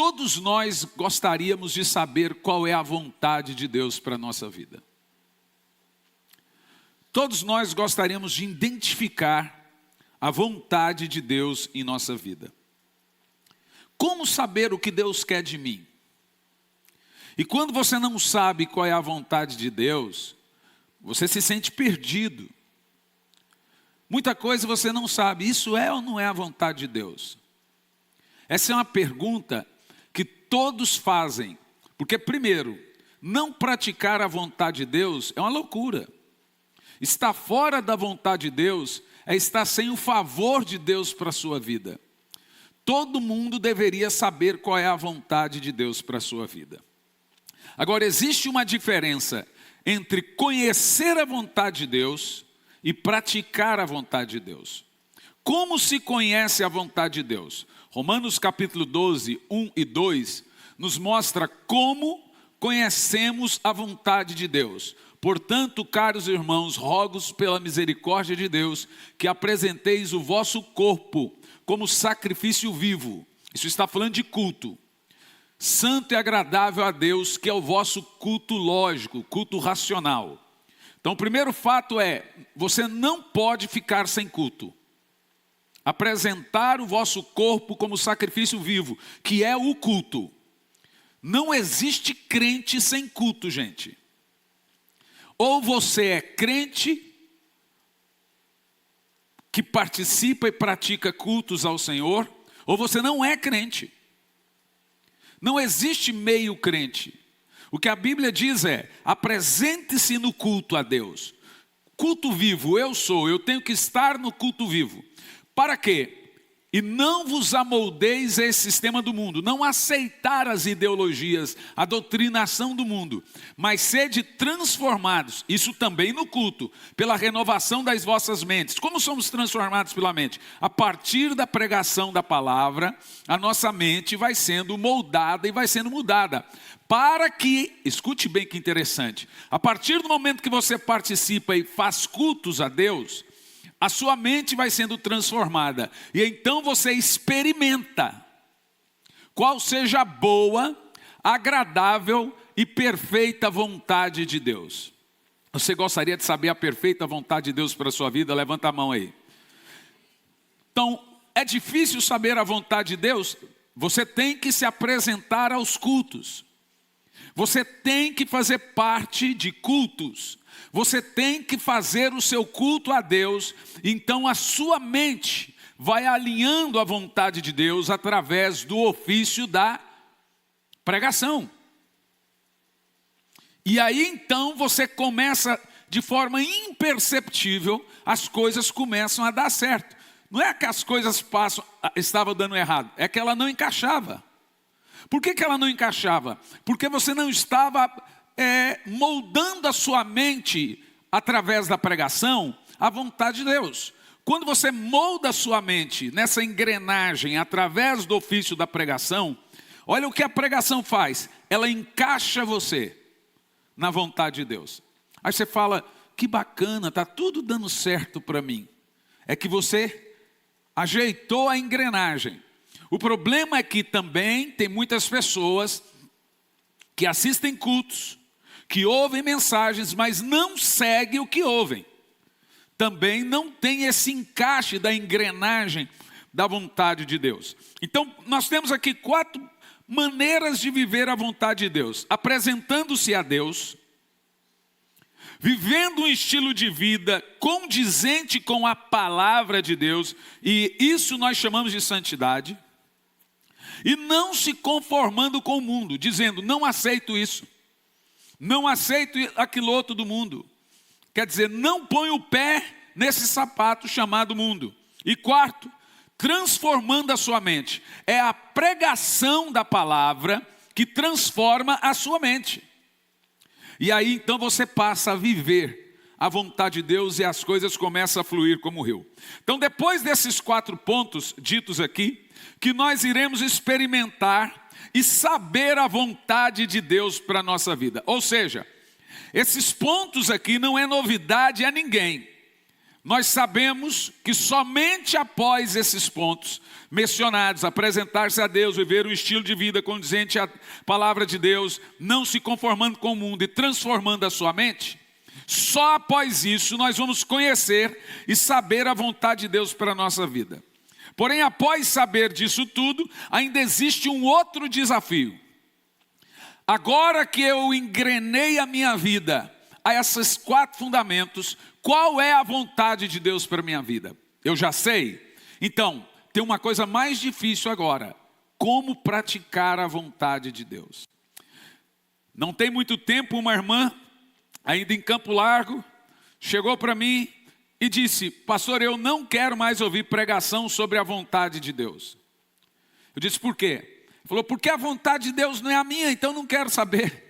todos nós gostaríamos de saber qual é a vontade de Deus para a nossa vida. Todos nós gostaríamos de identificar a vontade de Deus em nossa vida. Como saber o que Deus quer de mim? E quando você não sabe qual é a vontade de Deus, você se sente perdido. Muita coisa você não sabe, isso é ou não é a vontade de Deus? Essa é uma pergunta que todos fazem, porque primeiro, não praticar a vontade de Deus é uma loucura. Estar fora da vontade de Deus é estar sem o favor de Deus para a sua vida. Todo mundo deveria saber qual é a vontade de Deus para a sua vida. Agora, existe uma diferença entre conhecer a vontade de Deus e praticar a vontade de Deus. Como se conhece a vontade de Deus? Romanos capítulo 12, 1 e 2, nos mostra como conhecemos a vontade de Deus. Portanto, caros irmãos, rogo-vos pela misericórdia de Deus, que apresenteis o vosso corpo como sacrifício vivo. Isso está falando de culto. Santo e agradável a Deus, que é o vosso culto lógico, culto racional. Então, o primeiro fato é, você não pode ficar sem culto. Apresentar o vosso corpo como sacrifício vivo, que é o culto. Não existe crente sem culto, gente. Ou você é crente que participa e pratica cultos ao Senhor, ou você não é crente. Não existe meio crente. O que a Bíblia diz é, apresente-se no culto a Deus. Culto vivo, eu tenho que estar no culto vivo. Para quê? E não vos amoldeis a esse sistema do mundo, não aceitar as ideologias, a doutrinação do mundo, mas sede transformados, isso também no culto, pela renovação das vossas mentes. Como somos transformados pela mente? A partir da pregação da palavra, a nossa mente vai sendo moldada e vai sendo mudada. Para que, escute bem que interessante, a partir do momento que você participa e faz cultos a Deus, a sua mente vai sendo transformada. E então você experimenta qual seja a boa, agradável e perfeita vontade de Deus. Você gostaria de saber a perfeita vontade de Deus para a sua vida? Levanta a mão aí. Então, é difícil saber a vontade de Deus? Você tem que se apresentar aos cultos. Você tem que fazer parte de cultos. Você tem que fazer o seu culto a Deus, então a sua mente vai alinhando a vontade de Deus através do ofício da pregação. E aí então você começa de forma imperceptível, as coisas começam a dar certo. Não é que as coisas estavam dando errado, é que ela não encaixava. Por que ela não encaixava? Porque você não estava moldando a sua mente através da pregação à vontade de Deus. Quando você molda a sua mente nessa engrenagem através do ofício da pregação, olha o que a pregação faz, ela encaixa você na vontade de Deus. Aí você fala, que bacana, está tudo dando certo para mim. É que você ajeitou a engrenagem. O problema é que também tem muitas pessoas que assistem cultos, que ouvem mensagens, mas não seguem o que ouvem. Também não tem esse encaixe da engrenagem da vontade de Deus. Então, nós temos aqui 4 maneiras de viver a vontade de Deus. Apresentando-se a Deus, vivendo um estilo de vida condizente com a palavra de Deus, e isso nós chamamos de santidade, e não se conformando com o mundo, dizendo, não aceito isso. Não aceito aquilo outro do mundo. Quer dizer, não põe o pé nesse sapato chamado mundo. E 4, transformando a sua mente. É a pregação da palavra que transforma a sua mente. E aí então você passa a viver a vontade de Deus e as coisas começam a fluir como o rio. Então depois desses 4 pontos ditos aqui, que nós iremos experimentar e saber a vontade de Deus para a nossa vida. Ou seja, esses pontos aqui não é novidade a ninguém. Nós sabemos que somente após esses pontos mencionados, apresentar-se a Deus, viver um estilo de vida condizente à palavra de Deus, não se conformando com o mundo e transformando a sua mente, só após isso nós vamos conhecer e saber a vontade de Deus para a nossa vida. Porém, após saber disso tudo, ainda existe um outro desafio. Agora que eu engrenei a minha vida a esses 4 fundamentos, qual é a vontade de Deus para a minha vida? Eu já sei. Então, tem uma coisa mais difícil agora: como praticar a vontade de Deus. Não tem muito tempo, uma irmã, ainda em Campo Largo, chegou para mim e disse: pastor, eu não quero mais ouvir pregação sobre a vontade de Deus. Eu disse: por quê? Falou: porque a vontade de Deus não é a minha, então não quero saber.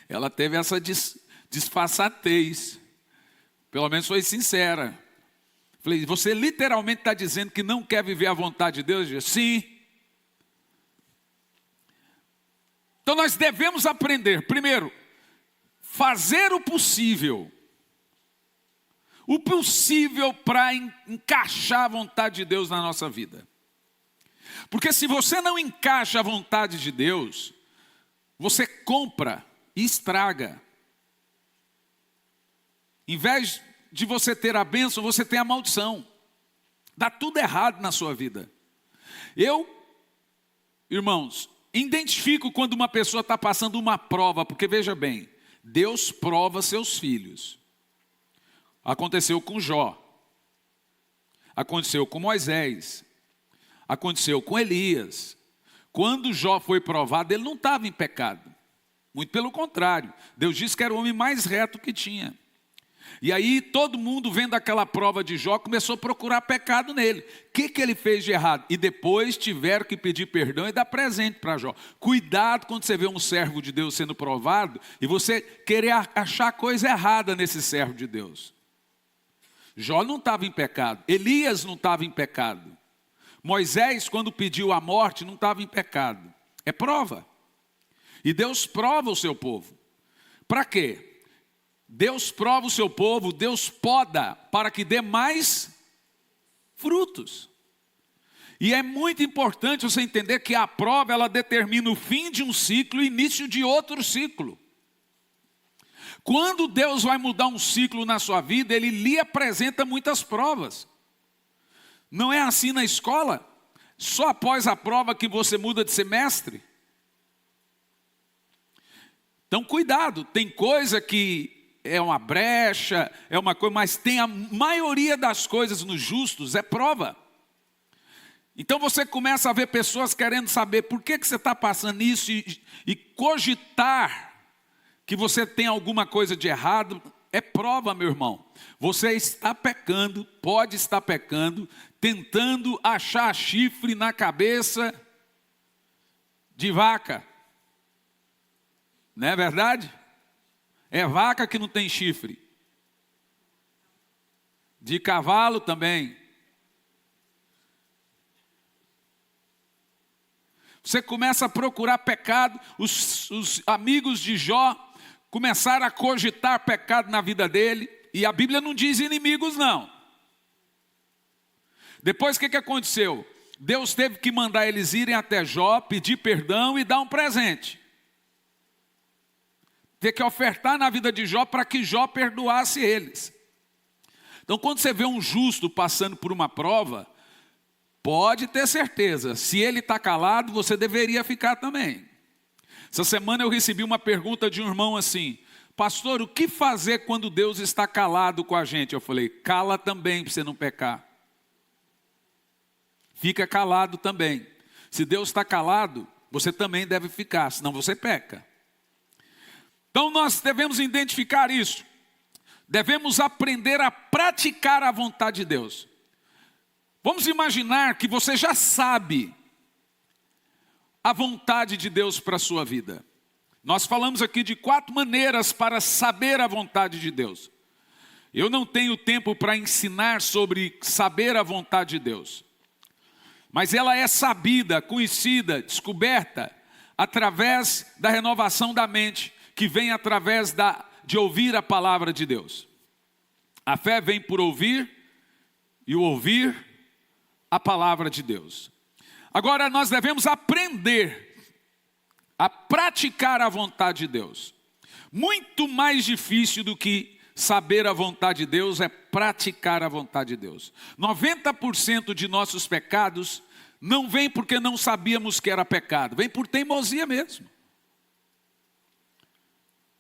Ela teve essa disfarçatez, pelo menos foi sincera. Falei: você literalmente está dizendo que não quer viver a vontade de Deus? Eu disse: sim. Então nós devemos aprender, primeiro, fazer o possível para encaixar a vontade de Deus na nossa vida. Porque se você não encaixa a vontade de Deus, você compra e estraga. Em vez de você ter a bênção, você tem a maldição. Dá tudo errado na sua vida. Eu, irmãos, identifico quando uma pessoa está passando uma prova, porque veja bem, Deus prova seus filhos. Aconteceu com Jó, aconteceu com Moisés, aconteceu com Elias. Quando Jó foi provado, ele não estava em pecado, muito pelo contrário, Deus disse que era o homem mais reto que tinha. E aí todo mundo vendo aquela prova de Jó começou a procurar pecado nele. O que ele fez de errado? E depois tiveram que pedir perdão e dar presente para Jó. Cuidado quando você vê um servo de Deus sendo provado e você querer achar coisa errada nesse servo de Deus. Jó não estava em pecado, Elias não estava em pecado, Moisés, quando pediu a morte, não estava em pecado. É prova. E Deus prova o seu povo. Para quê? Deus prova o seu povo, Deus poda para que dê mais frutos. E é muito importante você entender que a prova, ela determina o fim de um ciclo e o início de outro ciclo. Quando Deus vai mudar um ciclo na sua vida, Ele lhe apresenta muitas provas. Não é assim na escola? Só após a prova que você muda de semestre? Então cuidado, tem coisa que é uma brecha, é uma coisa, mas tem a maioria das coisas nos justos, é prova. Então você começa a ver pessoas querendo saber por que você está passando isso e cogitar que você tem alguma coisa de errado, é prova, meu irmão. Você está pecando, pode estar pecando, tentando achar chifre na cabeça de vaca. Não é verdade? É vaca que não tem chifre. De cavalo também. Você começa a procurar pecado, os amigos de Jó começaram a cogitar pecado na vida dele, e a Bíblia não diz inimigos não. Depois o que aconteceu? Deus teve que mandar eles irem até Jó, pedir perdão e dar um presente. Ter que ofertar na vida de Jó para que Jó perdoasse eles. Então quando você vê um justo passando por uma prova, pode ter certeza, se ele está calado, você deveria ficar também. Essa semana eu recebi uma pergunta de um irmão assim: pastor, o que fazer quando Deus está calado com a gente? Eu falei: cala também para você não pecar. Fica calado também. Se Deus está calado, você também deve ficar, senão você peca. Então nós devemos identificar isso. Devemos aprender a praticar a vontade de Deus. Vamos imaginar que você já sabe a vontade de Deus para a sua vida. Nós falamos aqui de 4 maneiras para saber a vontade de Deus. Eu não tenho tempo para ensinar sobre saber a vontade de Deus. Mas ela é sabida, conhecida, descoberta através da renovação da mente, que vem através de ouvir a palavra de Deus. A fé vem por ouvir, e o ouvir a palavra de Deus. Agora nós devemos aprender a praticar a vontade de Deus. Muito mais difícil do que saber a vontade de Deus é praticar a vontade de Deus. 90% de nossos pecados não vem porque não sabíamos que era pecado, vem por teimosia mesmo.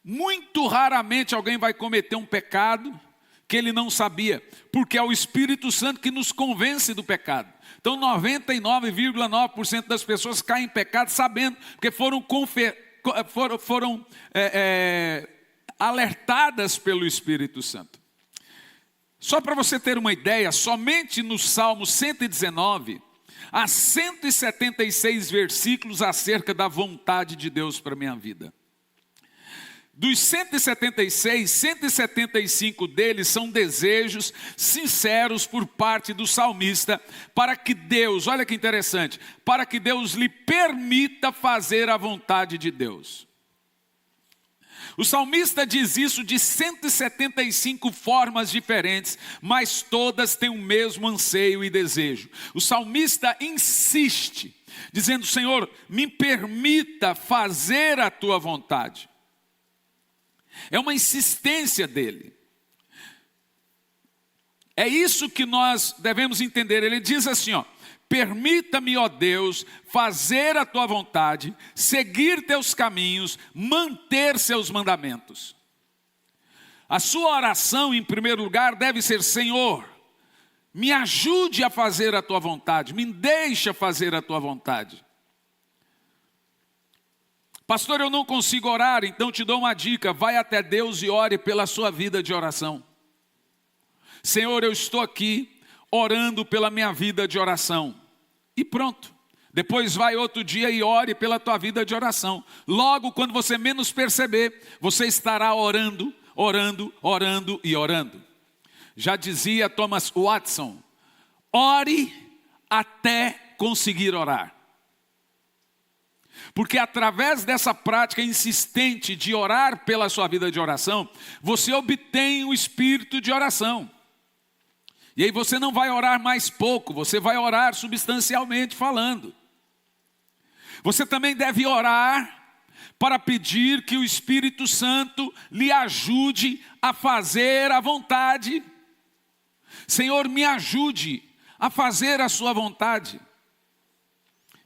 Muito raramente alguém vai cometer um pecado que ele não sabia, porque é o Espírito Santo que nos convence do pecado. Então 99,9% das pessoas caem em pecado sabendo, porque foram alertadas pelo Espírito Santo. Só para você ter uma ideia, somente no Salmo 119, há 176 versículos acerca da vontade de Deus para a minha vida. Dos 176, 175 deles são desejos sinceros por parte do salmista, para que Deus, olha que interessante, para que Deus lhe permita fazer a vontade de Deus. O salmista diz isso de 175 formas diferentes, mas todas têm o mesmo anseio e desejo. O salmista insiste, dizendo: Senhor, me permita fazer a tua vontade. É uma insistência dele. É isso que nós devemos entender. Ele diz assim, permita-me, ó Deus, fazer a tua vontade, seguir teus caminhos, manter seus mandamentos. A sua oração, em primeiro lugar, deve ser: Senhor, me ajude a fazer a tua vontade, me deixa fazer a tua vontade. Pastor, eu não consigo orar, então te dou uma dica: vai até Deus e ore pela sua vida de oração. Senhor, eu estou aqui orando pela minha vida de oração. E pronto. Depois vai outro dia e ore pela tua vida de oração. Logo, quando você menos perceber, você estará orando, orando, orando e orando. Já dizia Thomas Watson: ore até conseguir orar. Porque através dessa prática insistente de orar pela sua vida de oração, você obtém o espírito de oração. E aí você não vai orar mais pouco, você vai orar substancialmente falando. Você também deve orar para pedir que o Espírito Santo lhe ajude a fazer a vontade. Senhor, me ajude a fazer a sua vontade.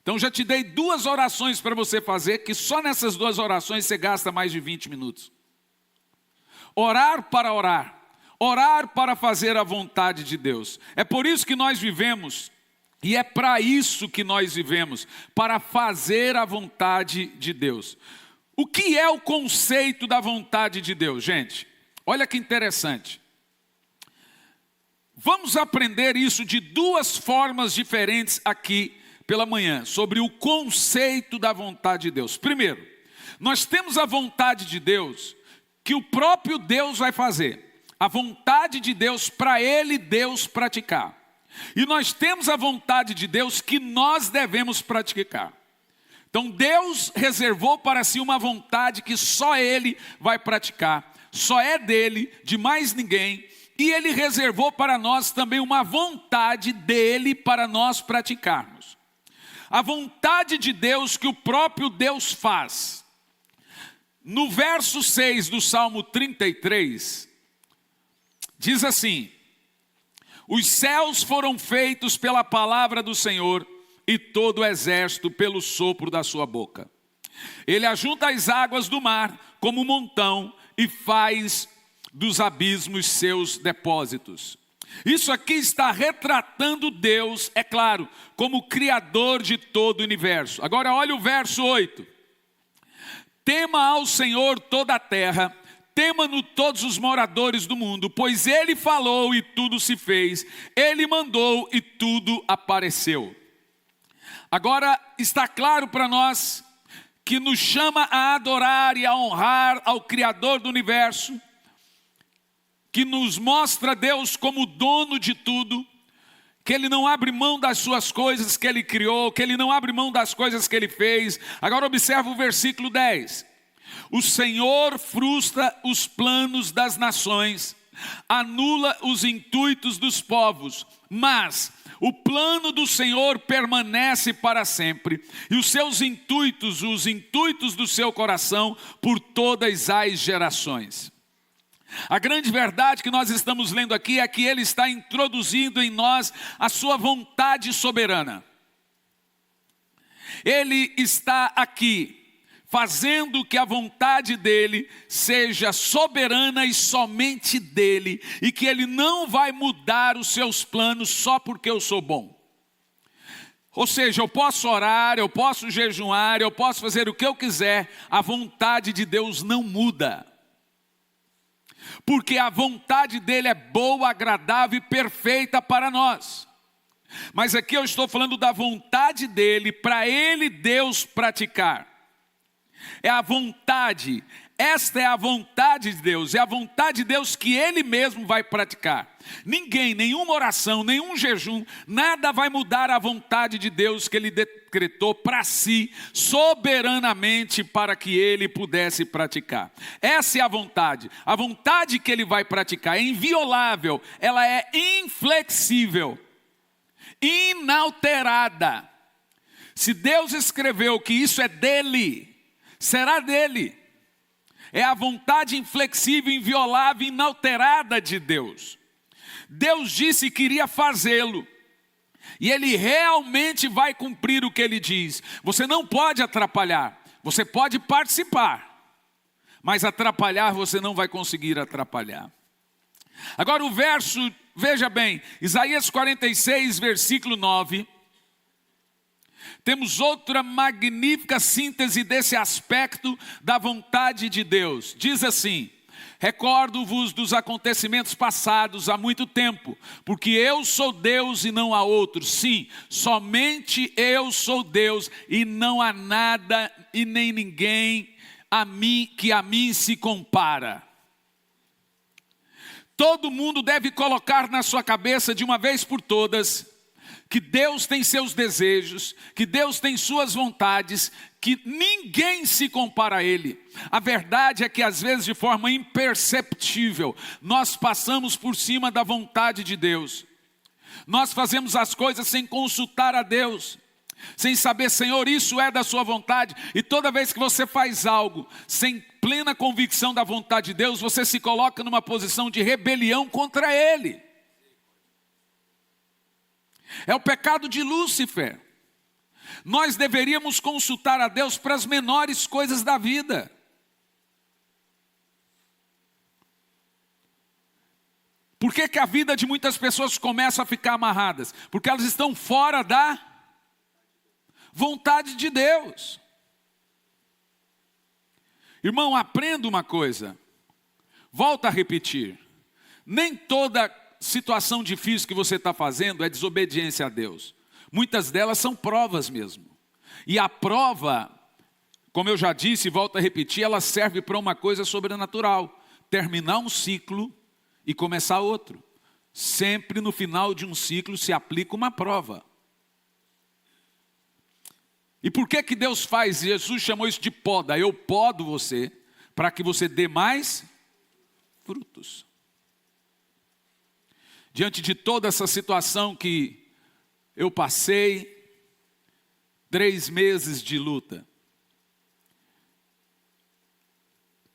Então já te dei 2 orações para você fazer, que só nessas 2 orações você gasta mais de 20 minutos. Orar para orar. Orar para fazer a vontade de Deus. É por isso que nós vivemos, e é para isso que nós vivemos, para fazer a vontade de Deus. O que é o conceito da vontade de Deus, gente? Olha que interessante. Vamos aprender isso de 2 formas diferentes aqui pela manhã, sobre o conceito da vontade de Deus. Primeiro, nós temos a vontade de Deus, que o próprio Deus vai fazer. A vontade de Deus para Ele, Deus praticar. E nós temos a vontade de Deus que nós devemos praticar. Então Deus reservou para si uma vontade que só Ele vai praticar. Só é dele, de mais ninguém. E Ele reservou para nós também uma vontade dele para nós praticarmos. A vontade de Deus que o próprio Deus faz. No verso 6 do Salmo 33... diz assim: os céus foram feitos pela palavra do Senhor, e todo o exército pelo sopro da sua boca. Ele ajunta as águas do mar como um montão, e faz dos abismos seus depósitos. Isso aqui está retratando Deus, é claro, como Criador de todo o universo. Agora olha o verso 8. Tema ao Senhor toda a terra, tema-no todos os moradores do mundo, pois Ele falou e tudo se fez, Ele mandou e tudo apareceu. Agora está claro para nós que nos chama a adorar e a honrar ao Criador do universo, que nos mostra Deus como dono de tudo, que Ele não abre mão das suas coisas que Ele criou, que Ele não abre mão das coisas que Ele fez. Agora observa o versículo 10. O Senhor frustra os planos das nações, anula os intuitos dos povos, mas o plano do Senhor permanece para sempre, e os seus intuitos, os intuitos do seu coração, por todas as gerações. A grande verdade que nós estamos lendo aqui é que Ele está introduzindo em nós a sua vontade soberana. Ele está aqui fazendo que a vontade dEle seja soberana e somente dEle, e que Ele não vai mudar os seus planos só porque eu sou bom. Ou seja, eu posso orar, eu posso jejuar, eu posso fazer o que eu quiser, a vontade de Deus não muda. Porque a vontade dEle é boa, agradável e perfeita para nós. Mas aqui eu estou falando da vontade dEle, para Ele, Deus, praticar. É a vontade, esta é a vontade de Deus, é a vontade de Deus que Ele mesmo vai praticar. Ninguém, nenhuma oração, nenhum jejum, nada vai mudar a vontade de Deus que Ele decretou para si, soberanamente, para que Ele pudesse praticar. Essa é a vontade que Ele vai praticar é inviolável, ela é inflexível, inalterada. Se Deus escreveu que isso é dEle, será dEle. É a vontade inflexível, inviolável, inalterada de Deus. Deus disse que iria fazê-lo. E Ele realmente vai cumprir o que Ele diz. Você não pode atrapalhar. Você pode participar. Mas atrapalhar você não vai conseguir atrapalhar. Agora o verso, veja bem, Isaías 46, versículo 9. Temos outra magnífica síntese desse aspecto da vontade de Deus. Diz assim: recordo-vos dos acontecimentos passados há muito tempo, porque eu sou Deus e não há outro. Sim, somente eu sou Deus e não há nada e nem ninguém que a mim se compara. Todo mundo deve colocar na sua cabeça de uma vez por todas que Deus tem seus desejos, que Deus tem suas vontades, que ninguém se compara a Ele. A verdade é que às vezes de forma imperceptível, nós passamos por cima da vontade de Deus. Nós fazemos as coisas sem consultar a Deus, sem saber, Senhor, isso é da sua vontade. E toda vez que você faz algo sem plena convicção da vontade de Deus, você se coloca numa posição de rebelião contra Ele. É o pecado de Lúcifer. Nós deveríamos consultar a Deus para as menores coisas da vida. Por que a vida de muitas pessoas começa a ficar amarradas? Porque elas estão fora da vontade de Deus. Irmão, aprenda uma coisa. Volto a repetir. Nem toda situação difícil que você está fazendo é desobediência a Deus. Muitas delas são provas mesmo. E a prova, como eu já disse e volto a repetir, ela serve para uma coisa sobrenatural. Terminar um ciclo e começar outro. Sempre no final de um ciclo se aplica uma prova. E por que Deus faz? Jesus chamou isso de poda. Eu podo você para que você dê mais frutos. Diante de toda essa situação que eu passei, 3 meses de luta.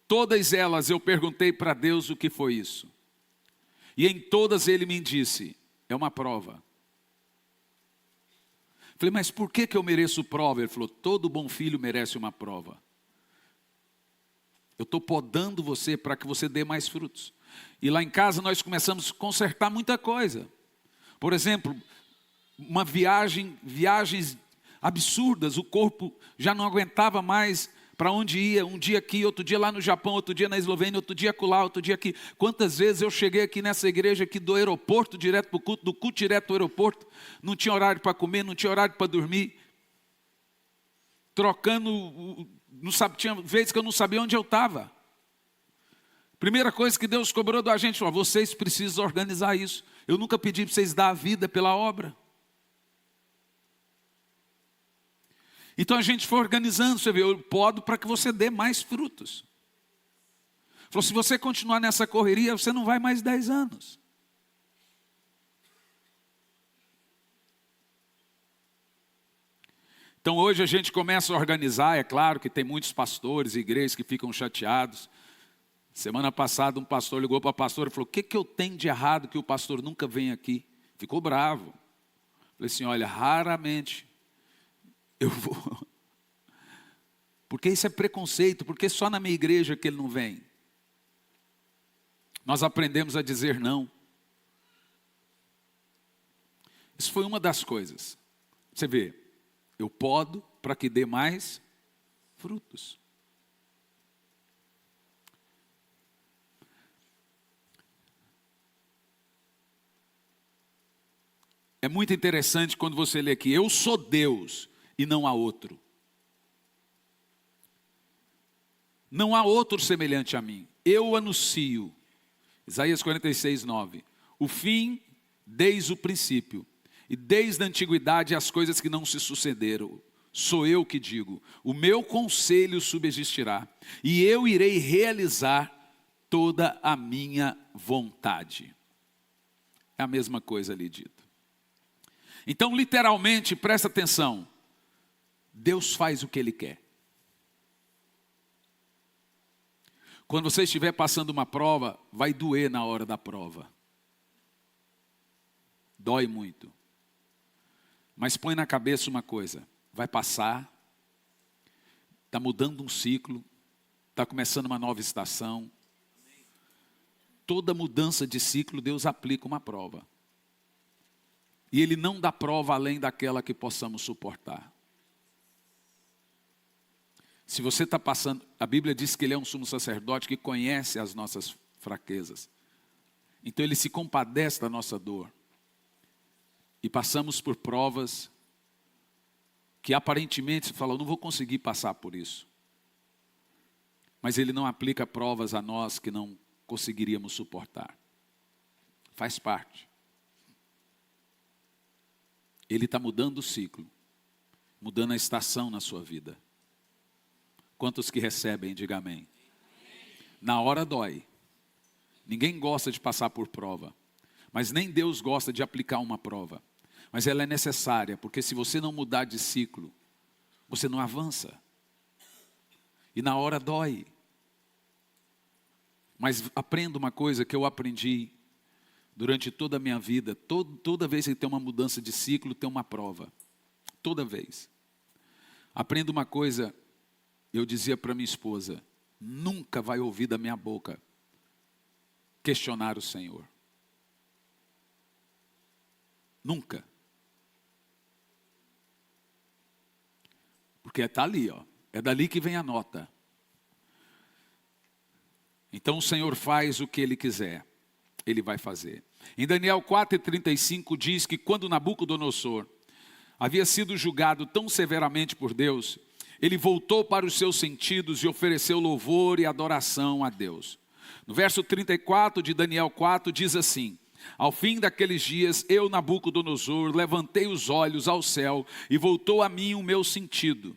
Todas elas eu perguntei para Deus o que foi isso. E em todas Ele me disse, é uma prova. Falei, mas por que eu mereço prova? Ele falou, todo bom filho merece uma prova. Eu estou podando você para que você dê mais frutos. E lá em casa nós começamos a consertar muita coisa. Por exemplo, viagens absurdas, o corpo já não aguentava mais para onde ia, um dia aqui, outro dia lá no Japão, outro dia na Eslovênia, outro dia acolá, outro dia aqui. Quantas vezes eu cheguei aqui nessa igreja aqui do aeroporto direto para o culto, do culto direto para o aeroporto, não tinha horário para comer, não tinha horário para dormir, trocando, tinha vezes que eu não sabia onde eu estava. Primeira coisa que Deus cobrou da gente, falou, vocês precisam organizar isso. Eu nunca pedi para vocês dar a vida pela obra. Então a gente foi organizando, você vê, eu podo para que você dê mais frutos. Falou, se você continuar nessa correria, você não vai mais 10 anos. Então hoje a gente começa a organizar, é claro que tem muitos pastores e igrejas que ficam chateados. Semana passada um pastor ligou para a pastora e falou, o que eu tenho de errado que o pastor nunca vem aqui? Ficou bravo. Falei assim, olha, raramente eu vou. Porque isso é preconceito, porque só na minha igreja que ele não vem. Nós aprendemos a dizer não. Isso foi uma das coisas. Você vê, eu podo para que dê mais frutos. É muito interessante quando você lê aqui, eu sou Deus e não há outro. Não há outro semelhante a mim. Eu anuncio, Isaías 46, 9, o fim desde o princípio, e desde a antiguidade as coisas que não se sucederam. Sou eu que digo, o meu conselho subsistirá, e eu irei realizar toda a minha vontade. É a mesma coisa ali dito. Então, literalmente, presta atenção, Deus faz o que Ele quer. Quando você estiver passando uma prova, vai doer na hora da prova. Dói muito. Mas põe na cabeça uma coisa, vai passar, está mudando um ciclo, está começando uma nova estação. Toda mudança de ciclo, Deus aplica uma prova. E Ele não dá prova além daquela que possamos suportar. Se você está passando, a Bíblia diz que Ele é um sumo sacerdote que conhece as nossas fraquezas. Então Ele se compadece da nossa dor. E passamos por provas que aparentemente você fala, eu não vou conseguir passar por isso. Mas Ele não aplica provas a nós que não conseguiríamos suportar. Faz parte. Ele está mudando o ciclo, mudando a estação na sua vida. Quantos que recebem, diga amém. Na hora dói. Ninguém gosta de passar por prova. Mas nem Deus gosta de aplicar uma prova. Mas ela é necessária, porque se você não mudar de ciclo, você não avança. E na hora dói. Mas aprenda uma coisa que eu aprendi durante toda a minha vida. Toda vez que tem uma mudança de ciclo, tem uma prova. Toda vez. Aprenda uma coisa, eu dizia para minha esposa, nunca vai ouvir da minha boca questionar o Senhor. Nunca. Porque está ali, ó. É dali que vem a nota. Então o Senhor faz o que Ele quiser. Ele vai fazer. Em Daniel 4:35 diz que quando Nabucodonosor havia sido julgado tão severamente por Deus, ele voltou para os seus sentidos e ofereceu louvor e adoração a Deus. No verso 34 de Daniel 4 diz assim, ao fim daqueles dias, eu, Nabucodonosor, levantei os olhos ao céu e voltou a mim o meu sentido.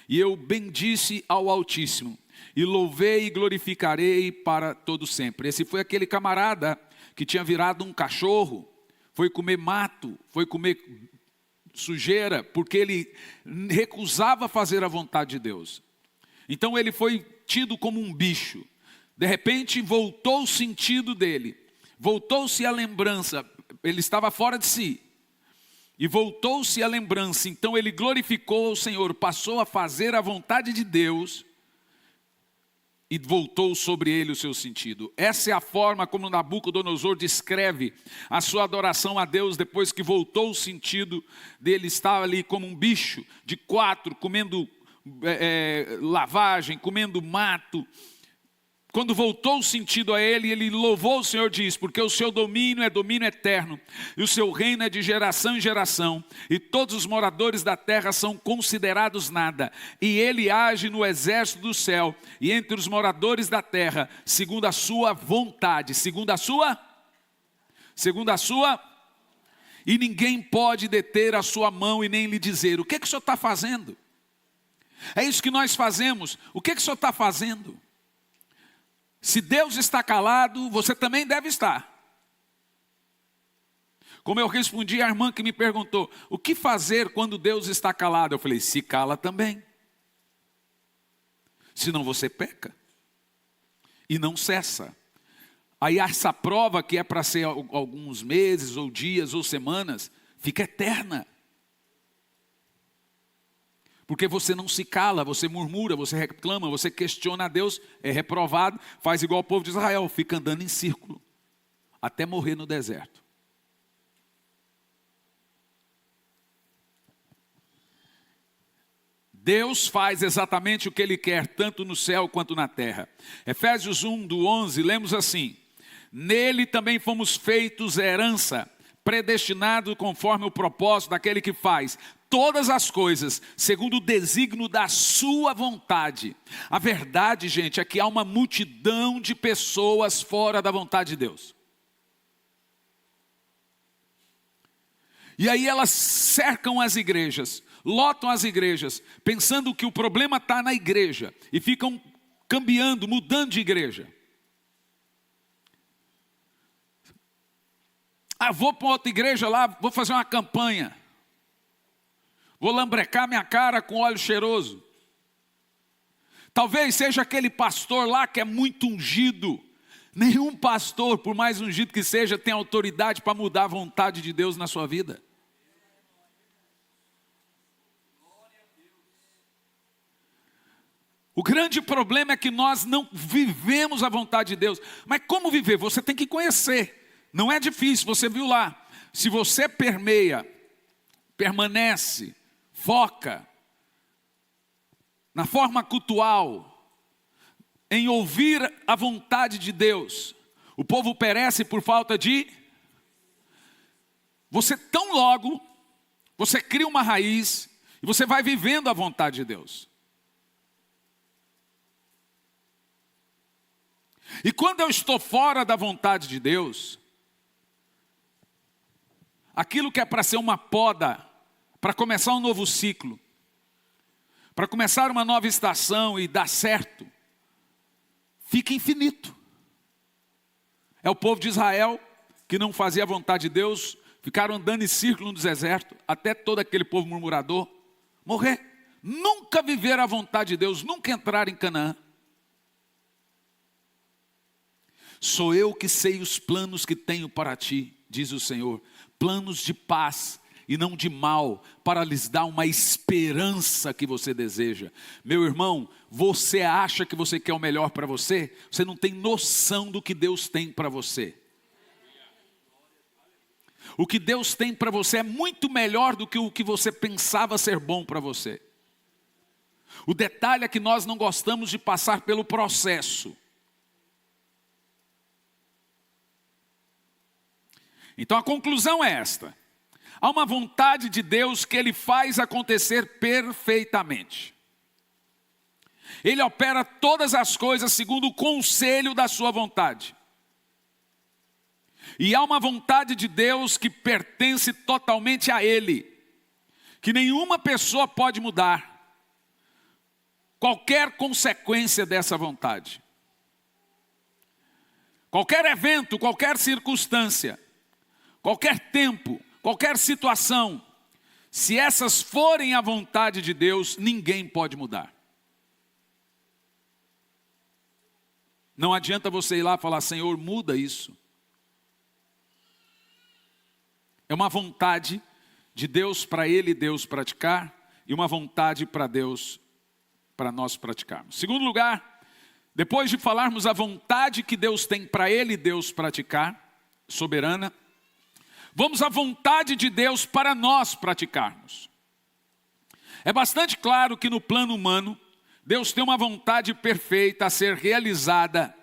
E eu bendisse ao Altíssimo, e louvei e glorificarei para todo sempre. Esse foi aquele camarada que tinha virado um cachorro, foi comer mato, foi comer sujeira, porque ele recusava fazer a vontade de Deus. Então ele foi tido como um bicho. De repente voltou o sentido dele, voltou-se a lembrança, ele estava fora de si. E voltou-se a lembrança, então ele glorificou ao Senhor, passou a fazer a vontade de Deus e voltou sobre ele o seu sentido. Essa é a forma como Nabucodonosor descreve a sua adoração a Deus depois que voltou o sentido dele. Estava ali como um bicho de 4, comendo lavagem, comendo mato. Quando voltou o sentido a ele, ele louvou o Senhor, diz, porque o seu domínio é domínio eterno, e o seu reino é de geração em geração, e todos os moradores da terra são considerados nada, e ele age no exército do céu, e entre os moradores da terra, segundo a sua vontade, e ninguém pode deter a sua mão e nem lhe dizer, o que o senhor está fazendo? É isso que nós fazemos. O que o senhor está fazendo? Se Deus está calado, você também deve estar. Como eu respondi à irmã que me perguntou, o que fazer quando Deus está calado? Eu falei, se cala também. Senão você peca. E não cessa. Aí essa prova que é para ser alguns meses, ou dias, ou semanas, fica eterna. Porque você não se cala, você murmura, você reclama, você questiona a Deus, é reprovado, faz igual o povo de Israel, fica andando em círculo, até morrer no deserto. Deus faz exatamente o que Ele quer, tanto no céu quanto na terra. Efésios 1, do 11, lemos assim: nele também fomos feitos herança, predestinado conforme o propósito daquele que faz todas as coisas, segundo o desígnio da sua vontade. A verdade, gente, é que há uma multidão de pessoas fora da vontade de Deus. E aí elas cercam as igrejas, lotam as igrejas, pensando que o problema está na igreja, e ficam cambiando, mudando de igreja. Vou para outra igreja lá, vou fazer uma campanha. Vou lambrecar minha cara com óleo cheiroso. Talvez seja aquele pastor lá que é muito ungido. Nenhum pastor, por mais ungido que seja, tem autoridade para mudar a vontade de Deus na sua vida. O grande problema é que nós não vivemos a vontade de Deus. Mas como viver? Você tem que conhecer. Não é difícil, você viu lá. Se você permanece, foca na forma cultual, em ouvir a vontade de Deus. O povo perece por falta de... Você tão logo, você cria uma raiz e você vai vivendo a vontade de Deus. E quando eu estou fora da vontade de Deus, aquilo que é para ser uma poda, para começar um novo ciclo, para começar uma nova estação e dar certo, fica infinito. É o povo de Israel que não fazia a vontade de Deus, ficaram andando em círculo no deserto, até todo aquele povo murmurador morrer. Nunca viver a vontade de Deus, nunca entrar em Canaã. Sou eu que sei os planos que tenho para ti, diz o Senhor, planos de paz e não de mal, para lhes dar uma esperança que você deseja. Meu irmão, você acha que você quer o melhor para você? Você não tem noção do que Deus tem para você. O que Deus tem para você é muito melhor do que o que você pensava ser bom para você. O detalhe é que nós não gostamos de passar pelo processo. Então a conclusão é esta: há uma vontade de Deus que Ele faz acontecer perfeitamente. Ele opera todas as coisas segundo o conselho da sua vontade. E há uma vontade de Deus que pertence totalmente a Ele, que nenhuma pessoa pode mudar qualquer consequência dessa vontade. Qualquer evento, qualquer circunstância, qualquer tempo, qualquer situação, se essas forem a vontade de Deus, ninguém pode mudar. Não adianta você ir lá e falar, Senhor, muda isso. É uma vontade de Deus para Ele, Deus praticar, e uma vontade para Deus, para nós praticarmos. Segundo lugar, depois de falarmos a vontade que Deus tem para Ele, Deus praticar, soberana, vamos à vontade de Deus para nós praticarmos. É bastante claro que no plano humano, Deus tem uma vontade perfeita a ser realizada.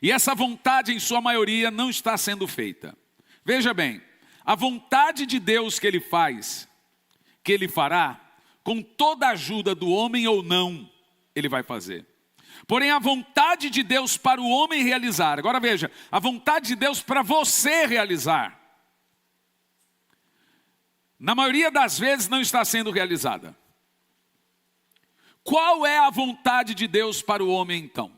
E essa vontade, em sua maioria, não está sendo feita. Veja bem, a vontade de Deus que Ele faz, que Ele fará, com toda a ajuda do homem ou não, Ele vai fazer. Porém, a vontade de Deus para o homem realizar, agora veja, a vontade de Deus para você realizar, na maioria das vezes não está sendo realizada. Qual é a vontade de Deus para o homem então?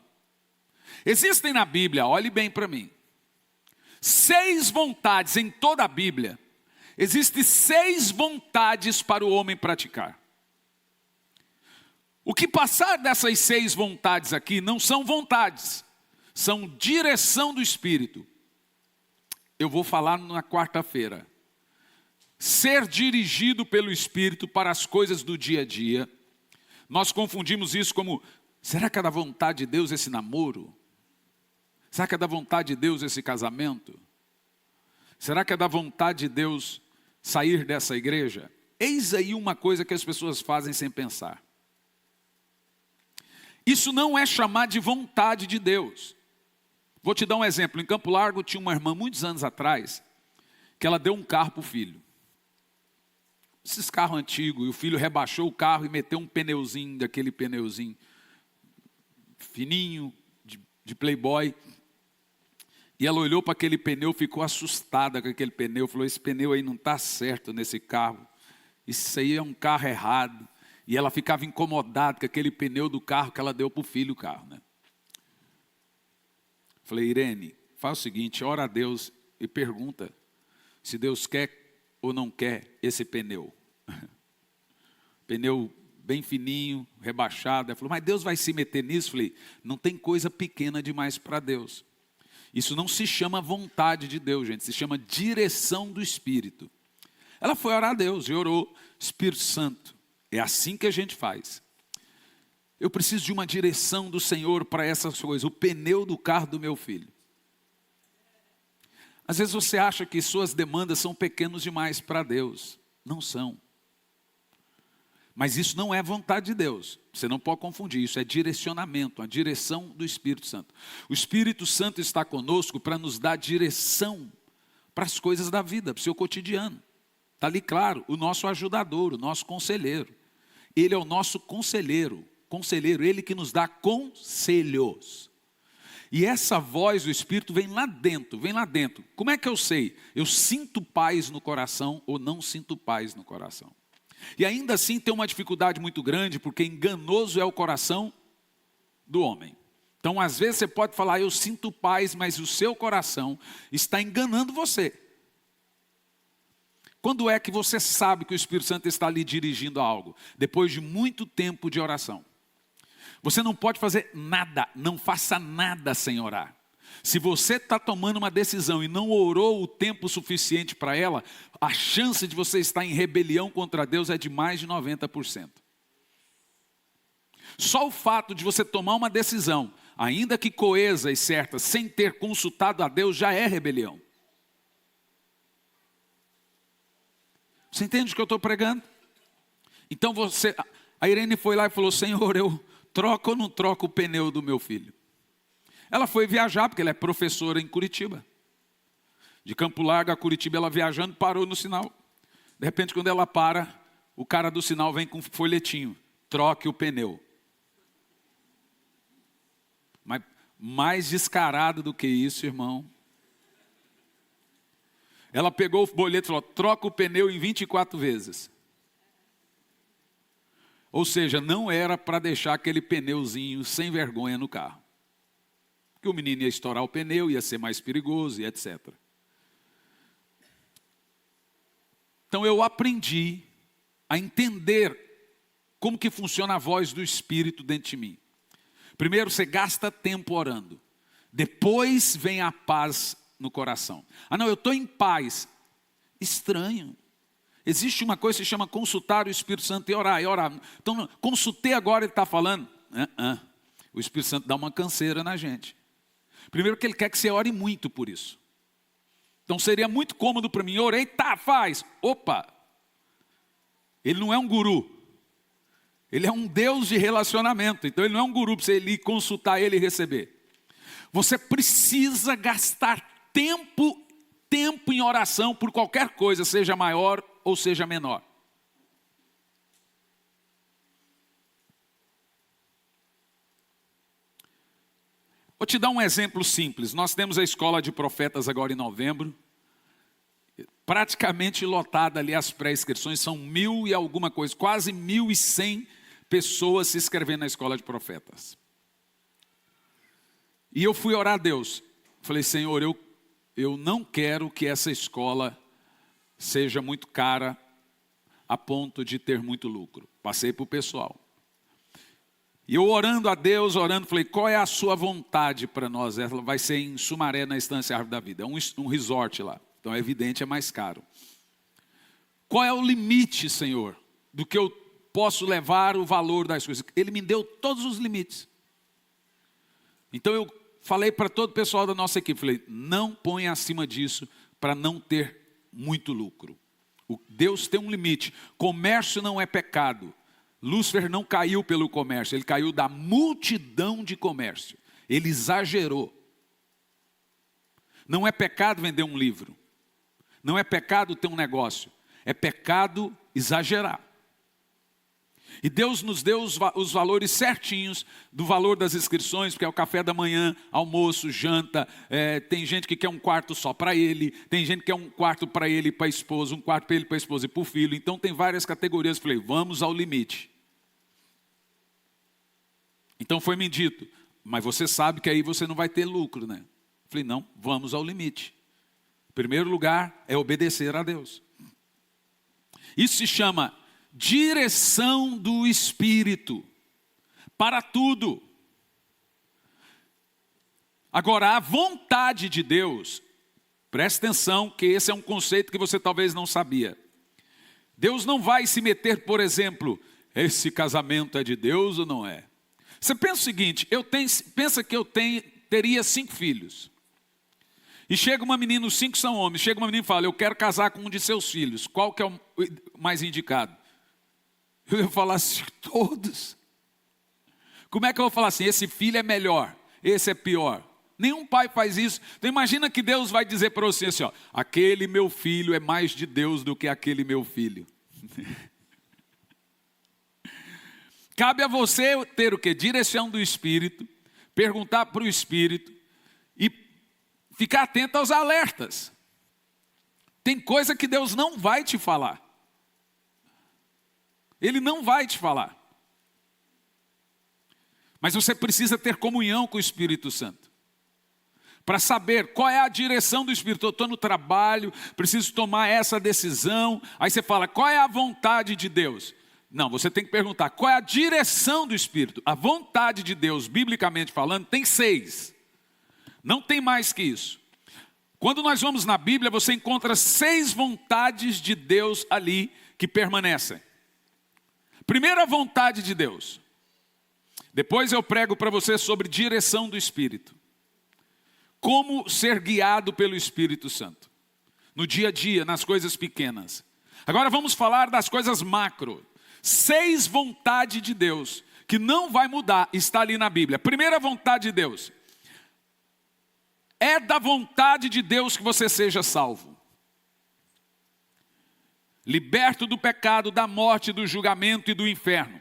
Existem na Bíblia, olhe bem para mim, 6 vontades em toda a Bíblia. Existem 6 vontades para o homem praticar. O que passar dessas 6 vontades aqui não são vontades, são direção do Espírito. Eu vou falar na quarta-feira. Ser dirigido pelo Espírito para as coisas do dia a dia. Nós confundimos isso como, será que é da vontade de Deus esse namoro? Será que é da vontade de Deus esse casamento? Será que é da vontade de Deus sair dessa igreja? Eis aí uma coisa que as pessoas fazem sem pensar. Isso não é chamar de vontade de Deus. Vou te dar um exemplo. Em Campo Largo tinha uma irmã, muitos anos atrás, que ela deu um carro para o filho. Esses carros antigos, e o filho rebaixou o carro e meteu um pneuzinho, daquele pneuzinho fininho, de Playboy. E ela olhou para aquele pneu, ficou assustada com aquele pneu, falou, esse pneu aí não está certo nesse carro. Isso aí é um carro errado. E ela ficava incomodada com aquele pneu do carro que ela deu para o filho o carro, né? Falei, Irene, faz o seguinte, ora a Deus e pergunta se Deus quer ou não quer esse pneu. Pneu bem fininho, rebaixado. Ela falou, mas Deus vai se meter nisso? Falei, não tem coisa pequena demais para Deus. Isso não se chama vontade de Deus, gente, se chama direção do Espírito. Ela foi orar a Deus e orou, Espírito Santo, é assim que a gente faz. Eu preciso de uma direção do Senhor para essas coisas, o pneu do carro do meu filho. Às vezes você acha que suas demandas são pequenas demais para Deus. Não são. Mas isso não é vontade de Deus. Você não pode confundir. Isso é direcionamento, a direção do Espírito Santo. O Espírito Santo está conosco para nos dar direção para as coisas da vida, para o seu cotidiano. Está ali claro, o nosso ajudador, o nosso conselheiro. Ele é o nosso conselheiro, ele que nos dá conselhos. E essa voz do Espírito vem lá dentro. Como é que eu sei? Eu sinto paz no coração ou não sinto paz no coração. E ainda assim tem uma dificuldade muito grande, porque enganoso é o coração do homem. Então às vezes você pode falar, eu sinto paz, mas o seu coração está enganando você. Quando é que você sabe que o Espírito Santo está lhe dirigindo a algo? Depois de muito tempo de oração. Você não pode fazer nada, não faça nada sem orar. Se você está tomando uma decisão e não orou o tempo suficiente para ela, a chance de você estar em rebelião contra Deus é de mais de 90%. Só o fato de você tomar uma decisão, ainda que coesa e certa, sem ter consultado a Deus, já é rebelião. Você entende o que eu estou pregando? Então a Irene foi lá e falou, Senhor, eu troco ou não troco o pneu do meu filho? Ela foi viajar, porque ela é professora em Curitiba. De Campo Largo a Curitiba, ela viajando, parou no sinal. De repente, quando ela para, o cara do sinal vem com um folhetinho. Troque o pneu. Mas mais descarado do que isso, irmão. Ela pegou o boleto e falou, troca o pneu em 24 vezes. Ou seja, não era para deixar aquele pneuzinho sem vergonha no carro. Porque o menino ia estourar o pneu, ia ser mais perigoso e etc. Então eu aprendi a entender como que funciona a voz do Espírito dentro de mim. Primeiro você gasta tempo orando. Depois vem a paz no coração. Ah não, eu estou em paz. Estranho. Existe uma coisa que se chama consultar o Espírito Santo e orar. Então, consultei agora, ele está falando. O Espírito Santo dá uma canseira na gente. Primeiro que ele quer que você ore muito por isso. Então seria muito cômodo para mim, orei, tá, faz. Opa! Ele não é um guru. Ele é um Deus de relacionamento. Então ele não é um guru para você ir consultar ele e receber. Você precisa gastar tempo em oração por qualquer coisa, seja maior ou seja menor. Vou te dar um exemplo simples. Nós temos a escola de profetas agora em novembro. Praticamente lotada ali as pré-inscrições. São 1000 e alguma coisa, quase 1100 pessoas se inscrevendo na escola de profetas. E eu fui orar a Deus. Falei, Senhor, eu não quero que essa escola seja muito cara a ponto de ter muito lucro. Passei para o pessoal. E eu orando a Deus, falei, qual é a sua vontade para nós? Ela vai ser em Sumaré, na Estância Árvore da Vida. É um resort lá. Então é evidente, é mais caro. Qual é o limite, Senhor, do que eu posso levar o valor das coisas? Ele me deu todos os limites. Então eu falei para todo o pessoal da nossa equipe, falei, não ponha acima disso para não ter muito lucro. Deus tem um limite. Comércio não é pecado. Lúcifer não caiu pelo comércio, ele caiu da multidão de comércio. Ele exagerou. Não é pecado vender um livro. Não é pecado ter um negócio. É pecado exagerar. E Deus nos deu os valores certinhos do valor das inscrições, porque é o café da manhã, almoço, janta. Tem gente que quer um quarto só para ele, tem gente que quer um quarto para ele e para a esposa, um quarto para ele, para a esposa e para o filho. Então tem várias categorias. Falei, vamos ao limite. Então foi me dito, mas você sabe que aí você não vai ter lucro, né? Falei, não, vamos ao limite. Em primeiro lugar é obedecer a Deus. Isso se chama direção do Espírito para tudo. Agora, a vontade de Deus, preste atenção que esse é um conceito que você talvez não sabia. Deus não vai se meter, por exemplo, esse casamento é de Deus ou não é? Você pensa o seguinte, pensa que eu teria 5 filhos. E chega uma menina, os 5 são homens, chega uma menina e fala, eu quero casar com um de seus filhos. Qual que é o mais indicado? Eu ia falar assim, todos. Como é que eu vou falar assim, esse filho é melhor, esse é pior? Nenhum pai faz isso. Então imagina que Deus vai dizer para você assim, ó, aquele meu filho é mais de Deus do que aquele meu filho. Cabe a você ter o quê? Direção do Espírito, perguntar para o Espírito e ficar atento aos alertas. Tem coisa que Deus não vai te falar. Ele não vai te falar. Mas você precisa ter comunhão com o Espírito Santo. Para saber qual é a direção do Espírito. Eu estou no trabalho, preciso tomar essa decisão. Aí você fala, qual é a vontade de Deus? Não, você tem que perguntar, qual é a direção do Espírito? A vontade de Deus, biblicamente falando, tem 6. Não tem mais que isso. Quando nós vamos na Bíblia, você encontra 6 vontades de Deus ali que permanecem. Primeira vontade de Deus. Depois eu prego para você sobre direção do Espírito. Como ser guiado pelo Espírito Santo. No dia a dia, nas coisas pequenas. Agora vamos falar das coisas macro. 6 vontades de Deus, que não vai mudar, está ali na Bíblia. Primeira vontade de Deus. É da vontade de Deus que você seja salvo. Liberto do pecado, da morte, do julgamento e do inferno.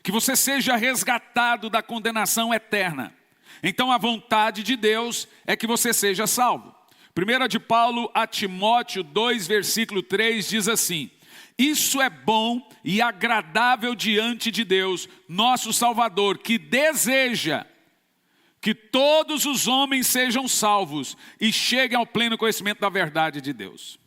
Que você seja resgatado da condenação eterna. Então a vontade de Deus é que você seja salvo. 1 de Paulo a Timóteo 2, versículo 3 diz assim: isso é bom e agradável diante de Deus, nosso Salvador, que deseja que todos os homens sejam salvos e cheguem ao pleno conhecimento da verdade de Deus.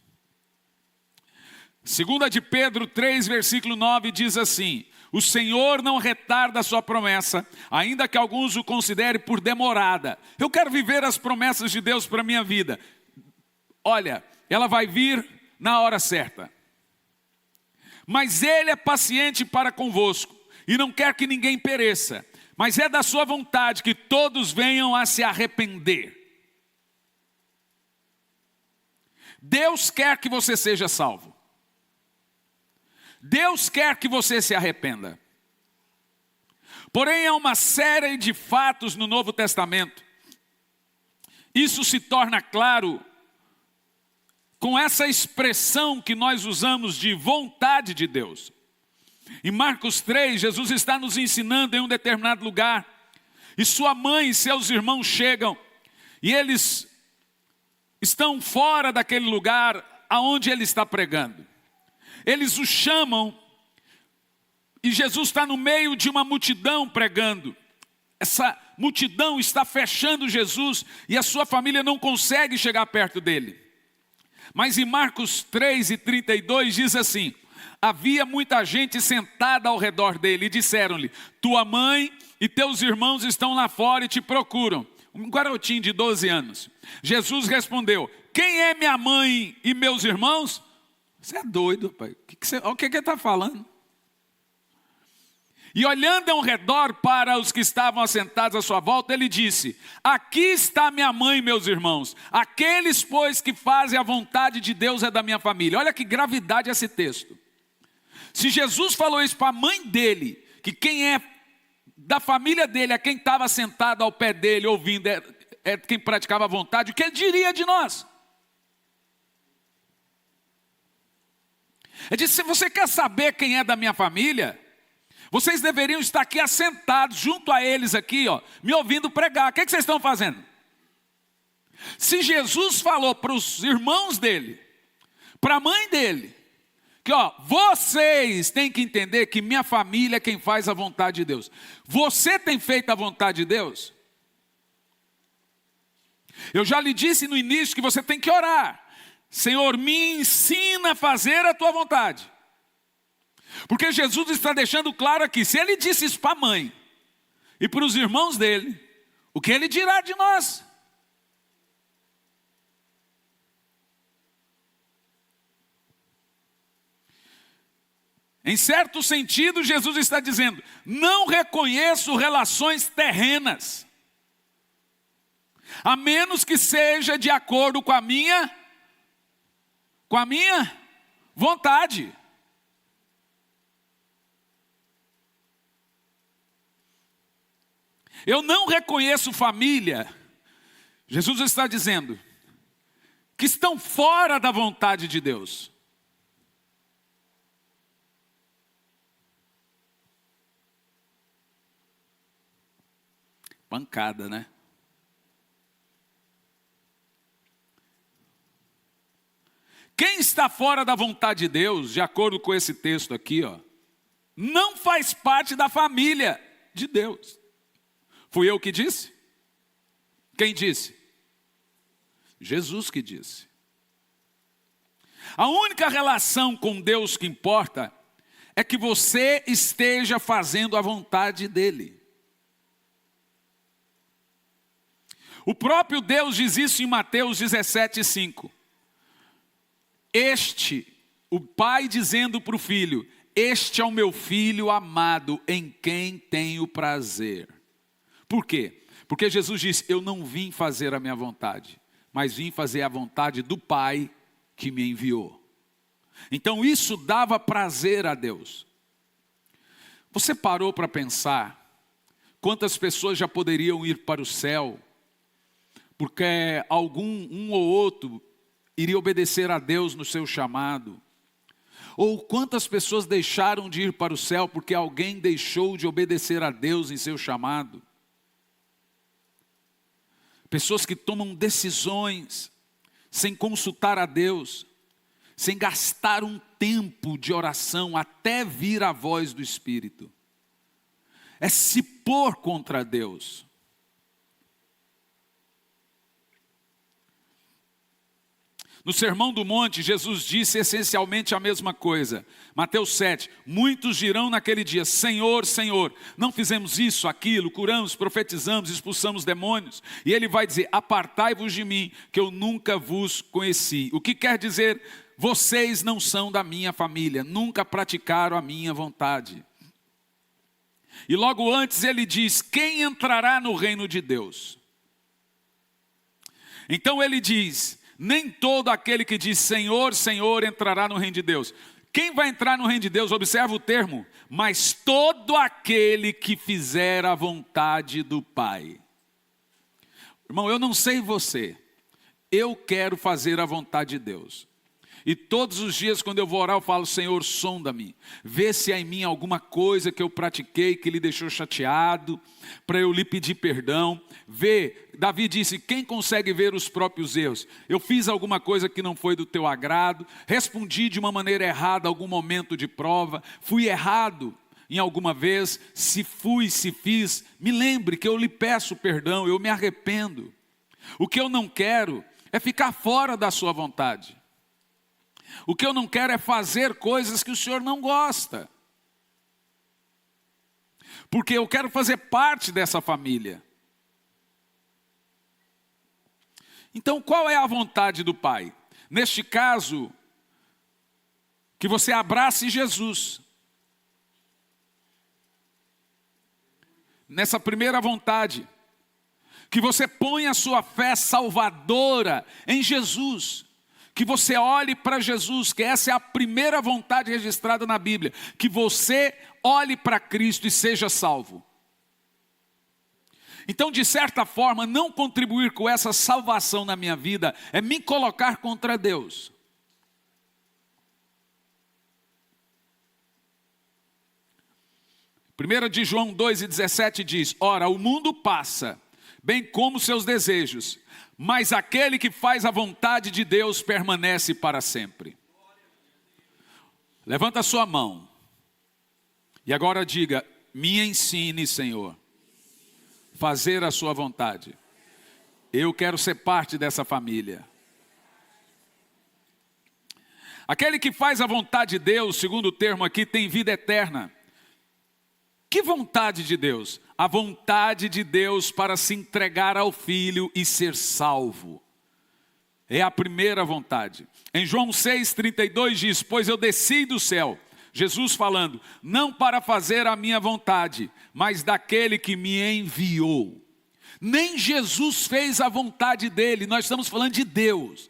2 de Pedro 3, versículo 9 diz assim: o Senhor não retarda a sua promessa, ainda que alguns o considerem por demorada. Eu quero viver as promessas de Deus para a minha vida. Olha, ela vai vir na hora certa. Mas Ele é paciente para convosco e não quer que ninguém pereça, mas é da sua vontade que todos venham a se arrepender. Deus quer que você seja salvo. Deus quer que você se arrependa. Porém, há uma série de fatos no Novo Testamento. Isso se torna claro com essa expressão que nós usamos de vontade de Deus. Em Marcos 3, Jesus está nos ensinando em um determinado lugar. E sua mãe e seus irmãos chegam. E eles estão fora daquele lugar aonde ele está pregando. Eles o chamam e Jesus está no meio de uma multidão pregando. Essa multidão está fechando Jesus e a sua família não consegue chegar perto dele. Mas em Marcos 3:32 diz assim: havia muita gente sentada ao redor dele e disseram-lhe: tua mãe e teus irmãos estão lá fora e te procuram. Um garotinho de 12 anos. Jesus respondeu: quem é minha mãe e meus irmãos? Você é doido, pai. Olha o que ele está falando. E olhando ao redor para os que estavam assentados à sua volta, ele disse: aqui está minha mãe e meus irmãos. Aqueles, pois, que fazem a vontade de Deus é da minha família. Olha que gravidade esse texto. Se Jesus falou isso para a mãe dele, que quem é da família dele, é quem estava sentado ao pé dele, ouvindo, é quem praticava a vontade, o que ele diria de nós? Ele disse: se você quer saber quem é da minha família, vocês deveriam estar aqui assentados, junto a eles aqui, ó, me ouvindo pregar. O que vocês estão fazendo? Se Jesus falou para os irmãos dele, para a mãe dele, que ó, vocês têm que entender que minha família é quem faz a vontade de Deus. Você tem feito a vontade de Deus? Eu já lhe disse no início que você tem que orar. Senhor, me ensina a fazer a tua vontade. Porque Jesus está deixando claro aqui, se ele disse isso para a mãe e para os irmãos dele, o que ele dirá de nós? Em certo sentido, Jesus está dizendo: não reconheço relações terrenas, a menos que seja de acordo com a minha vontade. Eu não reconheço família, Jesus está dizendo, que estão fora da vontade de Deus. Pancada, né? Quem está fora da vontade de Deus, de acordo com esse texto aqui, ó, não faz parte da família de Deus. Fui eu que disse? Quem disse? Jesus que disse. A única relação com Deus que importa é que você esteja fazendo a vontade dele. O próprio Deus diz isso em Mateus 17:5. O pai dizendo para o filho: este é o meu filho amado, em quem tenho prazer. Por quê? Porque Jesus disse: eu não vim fazer a minha vontade, mas vim fazer a vontade do Pai que me enviou. Então isso dava prazer a Deus. Você parou para pensar quantas pessoas já poderiam ir para o céu, porque um ou outro iria obedecer a Deus no seu chamado? Ou quantas pessoas deixaram de ir para o céu porque alguém deixou de obedecer a Deus em seu chamado? Pessoas que tomam decisões sem consultar a Deus, sem gastar um tempo de oração até vir a voz do Espírito. É se pôr contra Deus. No Sermão do Monte, Jesus disse essencialmente a mesma coisa. Mateus 7, muitos dirão naquele dia: Senhor, Senhor, não fizemos isso, aquilo, curamos, profetizamos, expulsamos demônios. E ele vai dizer: apartai-vos de mim, que eu nunca vos conheci. O que quer dizer? Vocês não são da minha família, nunca praticaram a minha vontade. E logo antes ele diz: quem entrará no reino de Deus? Então ele diz: nem todo aquele que diz Senhor, Senhor entrará no reino de Deus. Quem vai entrar no reino de Deus? Observa o termo: mas todo aquele que fizer a vontade do Pai. Irmão, eu não sei você, eu quero fazer a vontade de Deus. E todos os dias quando eu vou orar eu falo: Senhor, sonda-me, vê se há em mim alguma coisa que eu pratiquei que lhe deixou chateado, para eu lhe pedir perdão. Vê, Davi disse: quem consegue ver os próprios erros? Eu fiz alguma coisa que não foi do teu agrado, respondi de uma maneira errada a algum momento de prova, fui errado em alguma vez, se fui, se fiz, me lembre que eu lhe peço perdão, eu me arrependo. O que eu não quero é ficar fora da sua vontade. O que eu não quero é fazer coisas que o Senhor não gosta. Porque eu quero fazer parte dessa família. Então, qual é a vontade do Pai? Neste caso, que você abrace Jesus. Nessa primeira vontade, que você ponha a sua fé salvadora em Jesus, que você olhe para Jesus, que essa é a primeira vontade registrada na Bíblia, que você olhe para Cristo e seja salvo. Então, de certa forma, não contribuir com essa salvação na minha vida é me colocar contra Deus. Primeira de João 2,17 diz: ora, o mundo passa, bem como seus desejos, mas aquele que faz a vontade de Deus permanece para sempre. Levanta a sua mão e agora diga: me ensine, Senhor, fazer a sua vontade. Eu quero ser parte dessa família. Aquele que faz a vontade de Deus, segundo o termo aqui, tem vida eterna. Que vontade de Deus? A vontade de Deus para se entregar ao Filho e ser salvo. É a primeira vontade. Em João 6,32 diz: pois eu desci do céu, Jesus falando, não para fazer a minha vontade, mas daquele que me enviou. Nem Jesus fez a vontade dele, nós estamos falando de Deus.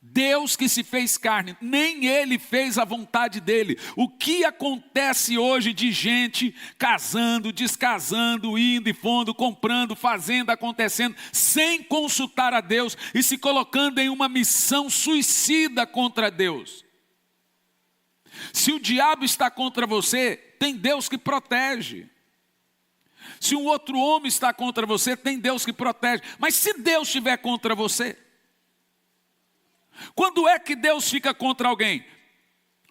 Deus que se fez carne, nem ele fez a vontade dele. O que acontece hoje de gente casando, descasando, indo e pondo, comprando, fazendo, acontecendo, sem consultar a Deus e se colocando em uma missão suicida contra Deus. Se o diabo está contra você, tem Deus que protege. Se um outro homem está contra você, tem Deus que protege. Mas se Deus estiver contra você, quando é que Deus fica contra alguém?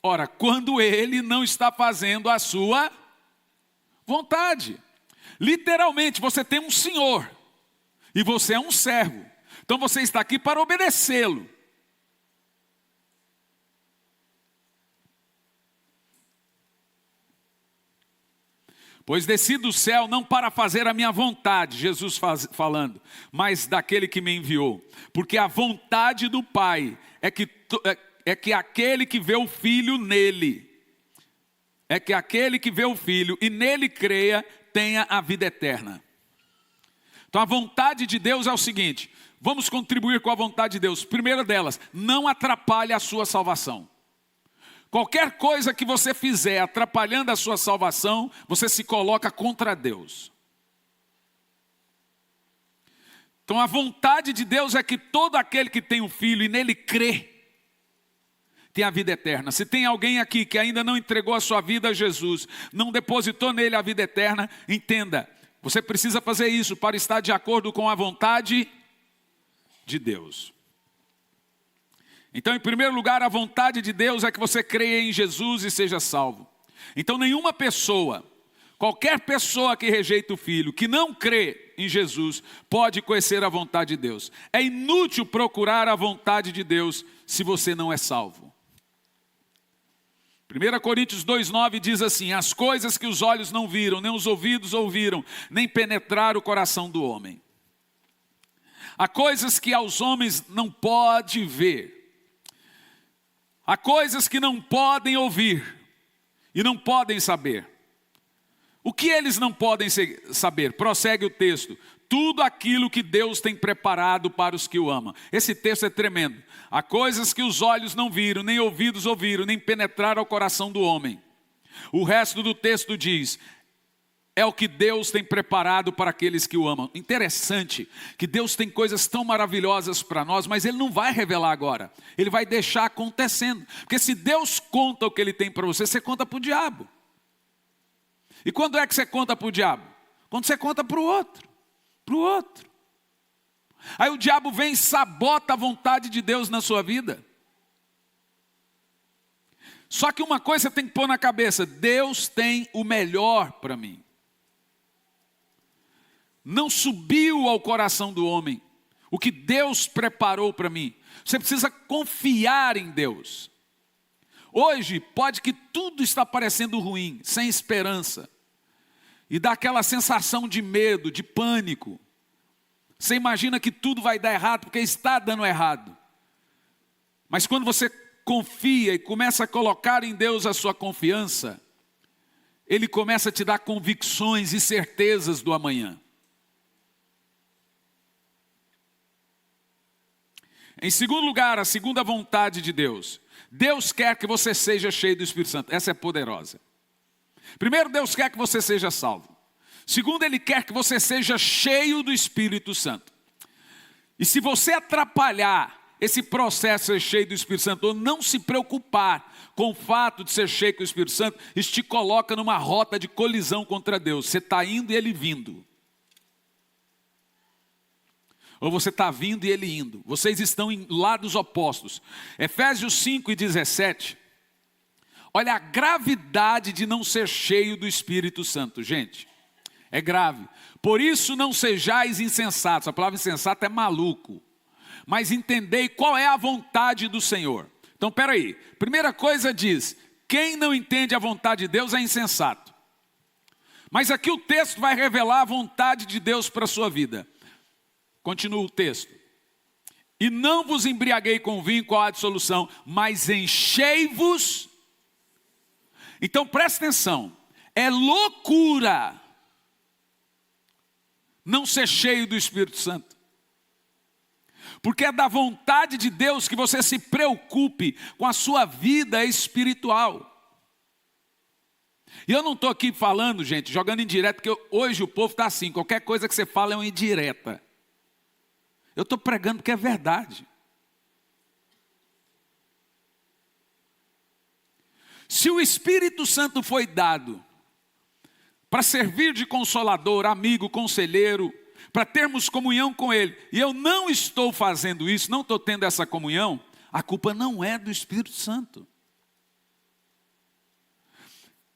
Ora, quando ele não está fazendo a sua vontade. Literalmente, você tem um senhor e você é um servo. Então você está aqui para obedecê-lo. Pois desci do céu não para fazer a minha vontade, Jesus falando, mas daquele que me enviou. Porque a vontade do Pai é que aquele que vê o Filho nele, é que aquele que vê o Filho e nele creia, tenha a vida eterna. Então a vontade de Deus é o seguinte: vamos contribuir com a vontade de Deus. Primeira delas, não atrapalhe a sua salvação. Qualquer coisa que você fizer atrapalhando a sua salvação, você se coloca contra Deus. Então a vontade de Deus é que todo aquele que tem um filho e nele crê, tem a vida eterna. Se tem alguém aqui que ainda não entregou a sua vida a Jesus, não depositou nele a vida eterna, entenda, você precisa fazer isso para estar de acordo com a vontade de Deus. Então, em primeiro lugar, a vontade de Deus é que você creia em Jesus e seja salvo. Então, nenhuma pessoa, qualquer pessoa que rejeita o Filho, que não crê em Jesus, pode conhecer a vontade de Deus. É inútil procurar a vontade de Deus se você não é salvo. 1 Coríntios 2,9 diz assim: as coisas que os olhos não viram, nem os ouvidos ouviram, nem penetraram o coração do homem. Há coisas que aos homens não pode ver. Há coisas que não podem ouvir e não podem saber. O que eles não podem saber? Prossegue o texto. Tudo aquilo que Deus tem preparado para os que o amam. Esse texto é tremendo. Há coisas que os olhos não viram, nem ouvidos ouviram, nem penetraram ao coração do homem. O resto do texto diz: é o que Deus tem preparado para aqueles que o amam. Interessante que Deus tem coisas tão maravilhosas para nós, mas Ele não vai revelar agora. Ele vai deixar acontecendo. Porque se Deus conta o que Ele tem para você, você conta para o diabo. E quando é que você conta para o diabo? Quando você conta para o outro. Para o outro. Aí o diabo vem e sabota a vontade de Deus na sua vida. Só que uma coisa você tem que pôr na cabeça: Deus tem o melhor para mim. Não subiu ao coração do homem o que Deus preparou para mim. Você precisa confiar em Deus. Hoje pode que tudo está parecendo ruim, sem esperança. E dá aquela sensação de medo, de pânico. Você imagina que tudo vai dar errado porque está dando errado. Mas quando você confia e começa a colocar em Deus a sua confiança, Ele começa a te dar convicções e certezas do amanhã. Em segundo lugar, a segunda vontade de Deus. Deus quer que você seja cheio do Espírito Santo. Essa é poderosa. Primeiro, Deus quer que você seja salvo. Segundo, Ele quer que você seja cheio do Espírito Santo. E se você atrapalhar esse processo de ser cheio do Espírito Santo, ou não se preocupar com o fato de ser cheio do Espírito Santo, isso te coloca numa rota de colisão contra Deus. Você está indo e Ele vindo. Ou você está vindo e Ele indo. Vocês estão em lados opostos. Efésios 5:17. Olha a gravidade de não ser cheio do Espírito Santo, gente. É grave. Por isso não sejais insensatos. A palavra insensato é maluco. Mas entendei qual é a vontade do Senhor. Então, peraí. Primeira coisa diz: quem não entende a vontade de Deus é insensato. Mas aqui o texto vai revelar a vontade de Deus para a sua vida. Continua o texto. E não vos embriaguei com vinho, qual a dissolução, mas enchei-vos. Então presta atenção. É loucura não ser cheio do Espírito Santo. Porque é da vontade de Deus que você se preocupe com a sua vida espiritual. E eu não estou aqui falando, gente, jogando indireta, porque hoje o povo está assim, qualquer coisa que você fala é uma indireta. Eu estou pregando porque é verdade. Se o Espírito Santo foi dado para servir de consolador, amigo, conselheiro, para termos comunhão com Ele, e eu não estou fazendo isso, não estou tendo essa comunhão, a culpa não é do Espírito Santo.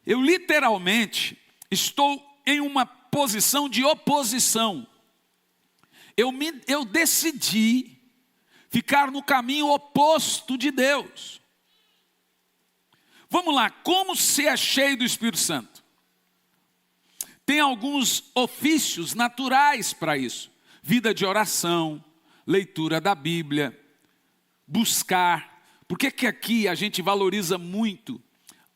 Eu literalmente estou em uma posição de oposição. Eu decidi ficar no caminho oposto de Deus. Vamos lá, como ser cheio do Espírito Santo? Tem alguns ofícios naturais para isso. Vida de oração, leitura da Bíblia, buscar. Por que aqui a gente valoriza muito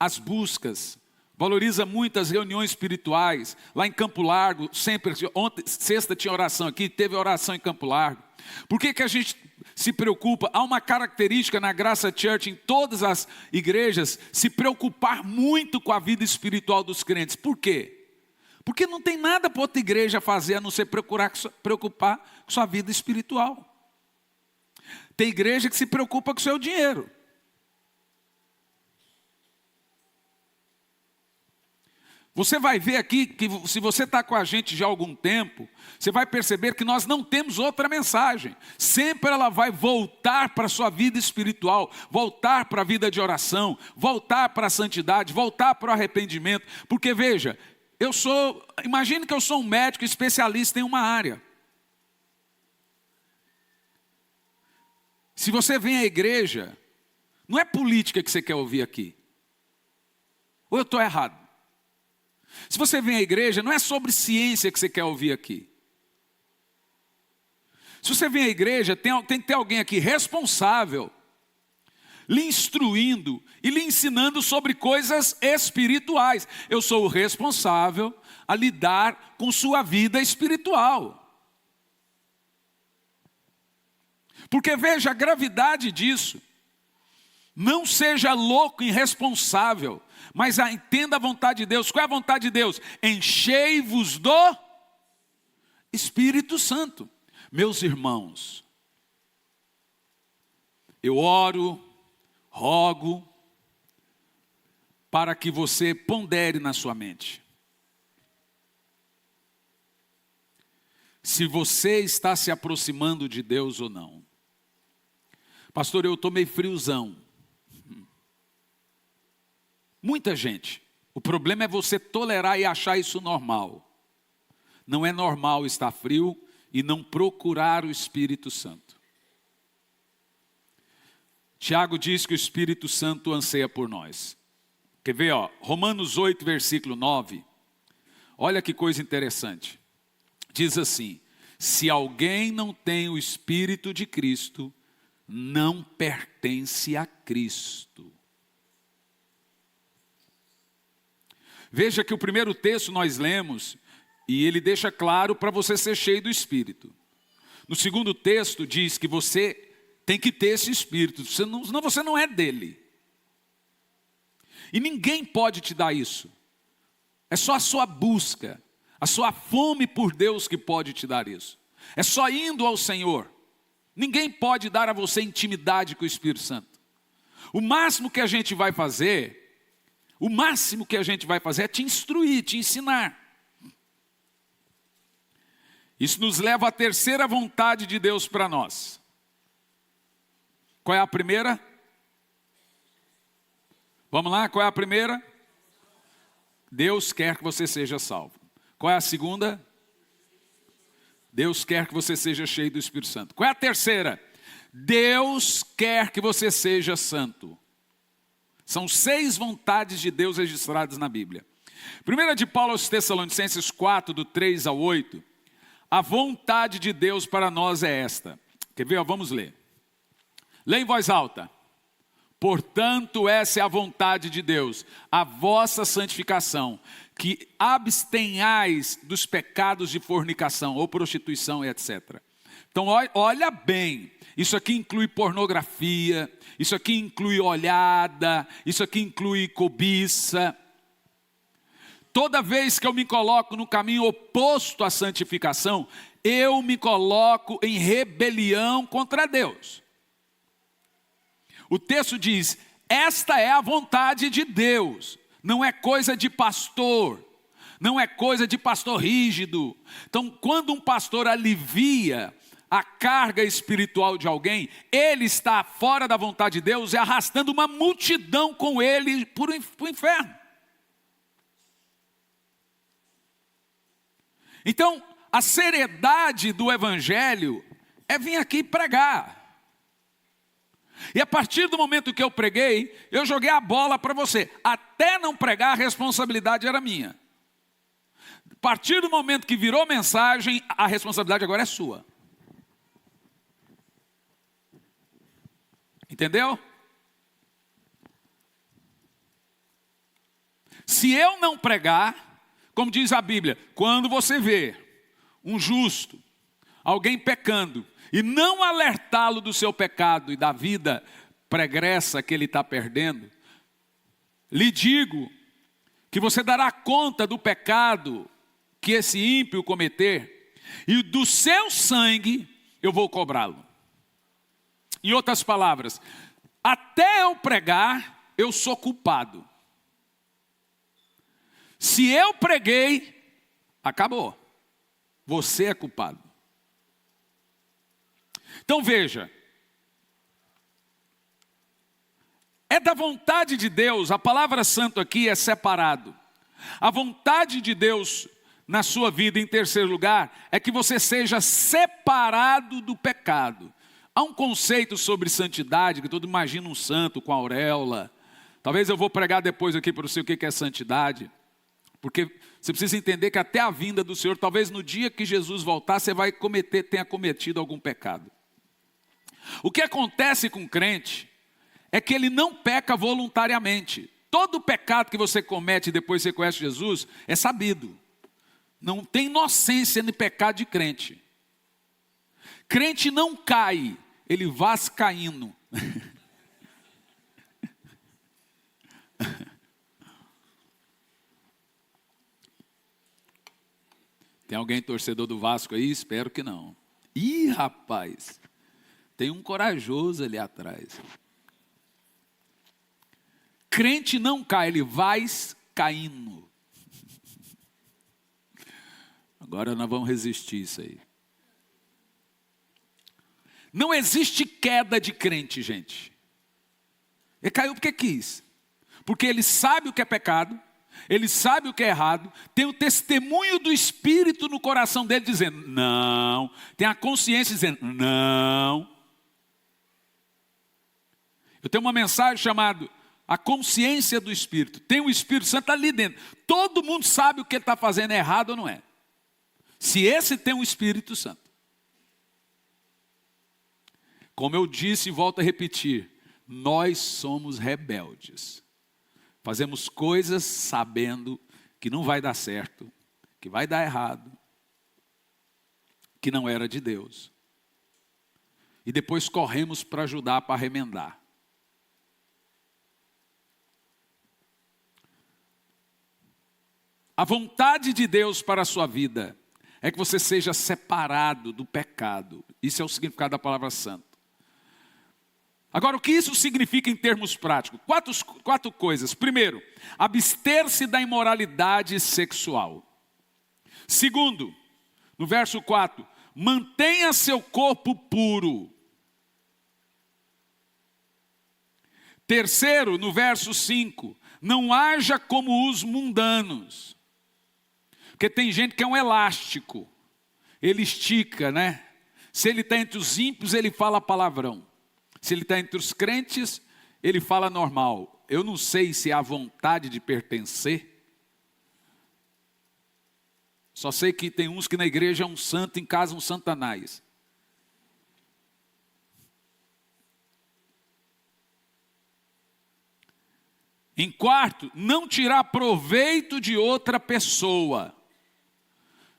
as buscas? Valoriza muito as reuniões espirituais. Lá em Campo Largo, sempre, ontem, sexta tinha oração aqui, teve oração em Campo Largo. Por que a gente se preocupa? Há uma característica na Graça Church, em todas as igrejas, se preocupar muito com a vida espiritual dos crentes. Por quê? Porque não tem nada para outra igreja fazer a não ser preocupar com sua vida espiritual. Tem igreja que se preocupa com o seu dinheiro. Você vai ver aqui que se você está com a gente já há algum tempo, você vai perceber que nós não temos outra mensagem. Sempre ela vai voltar para a sua vida espiritual, voltar para a vida de oração, voltar para a santidade, voltar para o arrependimento. Porque veja, imagine que eu sou um médico especialista em uma área. Se você vem à igreja, não é política que você quer ouvir aqui. Ou eu estou errado? Se você vem à igreja, não é sobre ciência que você quer ouvir aqui. Se você vem à igreja, tem que ter alguém aqui responsável, lhe instruindo e lhe ensinando sobre coisas espirituais. Eu sou o responsável a lidar com sua vida espiritual. Porque veja a gravidade disso. Não seja louco e irresponsável, mas entenda a vontade de Deus. Qual é a vontade de Deus? Enchei-vos do Espírito Santo. Meus irmãos, eu oro, rogo, para que você pondere na sua mente. Se você está se aproximando de Deus ou não. Pastor, eu estou meio friozão. Muita gente. O problema é você tolerar e achar isso normal. Não é normal estar frio e não procurar o Espírito Santo. Tiago diz que o Espírito Santo anseia por nós. Quer ver, ó? Romanos 8, versículo 9. Olha que coisa interessante. Diz assim: se alguém não tem o Espírito de Cristo, não pertence a Cristo. Veja que o primeiro texto nós lemos, e ele deixa claro para você ser cheio do Espírito. No segundo texto diz que você tem que ter esse Espírito, senão você não é dele. E ninguém pode te dar isso. É só a sua busca, a sua fome por Deus que pode te dar isso. É só indo ao Senhor. Ninguém pode dar a você intimidade com o Espírito Santo. O máximo que a gente vai fazer é te instruir, te ensinar. Isso nos leva à terceira vontade de Deus para nós. Qual é a primeira? Vamos lá, qual é a primeira? Deus quer que você seja salvo. Qual é a segunda? Deus quer que você seja cheio do Espírito Santo. Qual é a terceira? Deus quer que você seja santo. São 6 vontades de Deus registradas na Bíblia. Primeira de Paulo aos Tessalonicenses 4, do 3 ao 8. A vontade de Deus para nós é esta. Quer ver? Vamos ler. Lê em voz alta. Portanto, essa é a vontade de Deus, a vossa santificação, que abstenhais dos pecados de fornicação ou prostituição, etc. Então, olha bem, isso aqui inclui pornografia, isso aqui inclui olhada, isso aqui inclui cobiça. Toda vez que eu me coloco no caminho oposto à santificação, eu me coloco em rebelião contra Deus. O texto diz, esta é a vontade de Deus, não é coisa de pastor, não é coisa de pastor rígido. Então, quando um pastor alivia a carga espiritual de alguém, ele está fora da vontade de Deus e arrastando uma multidão com ele para o inferno. Então, a seriedade do evangelho é vir aqui pregar. E a partir do momento que eu preguei, eu joguei a bola para você. Até não pregar, a responsabilidade era minha. A partir do momento que virou mensagem, a responsabilidade agora é sua. Entendeu? Se eu não pregar, como diz a Bíblia, quando você vê um justo, alguém pecando, e não alertá-lo do seu pecado e da vida pregressa que ele está perdendo, lhe digo que você dará conta do pecado que esse ímpio cometer, e do seu sangue eu vou cobrá-lo. Em outras palavras, até eu pregar, eu sou culpado. Se eu preguei, acabou. Você é culpado. Então veja, é da vontade de Deus, a palavra santo aqui é separado. A vontade de Deus na sua vida, em terceiro lugar, é que você seja separado do pecado. Há um conceito sobre santidade, que todo mundo imagina um santo com auréola. Talvez eu vou pregar depois aqui para você o que é santidade. Porque você precisa entender que até a vinda do Senhor, talvez no dia que Jesus voltar, você tenha cometido algum pecado. O que acontece com o crente é que ele não peca voluntariamente. Todo pecado que você comete depois que você conhece Jesus é sabido. Não tem inocência no pecado de crente. Crente não cai, ele vai caindo. Tem alguém torcedor do Vasco aí? Espero que não. Ih, rapaz, tem um corajoso ali atrás. Crente não cai, ele vai caindo. Agora nós vamos resistir isso aí. Não existe queda de crente, gente. Ele caiu porque quis. porque ele sabe o que é pecado, ele sabe o que é errado, tem o testemunho do Espírito no coração dele dizendo não, tem a consciência dizendo não. Eu tenho uma mensagem chamada a consciência do Espírito. Tem o Espírito Santo ali dentro. Todo mundo sabe o que ele está fazendo é errado ou não é. Se esse tem o Espírito Santo. Como eu disse e volto a repetir, nós somos rebeldes. Fazemos coisas sabendo que não vai dar certo, que vai dar errado, que não era de Deus. E depois corremos para ajudar, para remendar. A vontade de Deus para a sua vida é que você seja separado do pecado. Isso é o significado da palavra santo. Agora, o que isso significa em termos práticos? Quatro coisas. Primeiro, abster-se da imoralidade sexual. Segundo, no verso 4, mantenha seu corpo puro. Terceiro, no verso 5, não haja como os mundanos. Porque tem gente que é um elástico, ele estica, né? Se ele está entre os ímpios, ele fala palavrão. Se ele está entre os crentes, ele fala normal. Eu não sei se é a vontade de pertencer. Só sei que tem uns que na igreja é um santo, em casa um santanás. Em quarto, não tirar proveito de outra pessoa.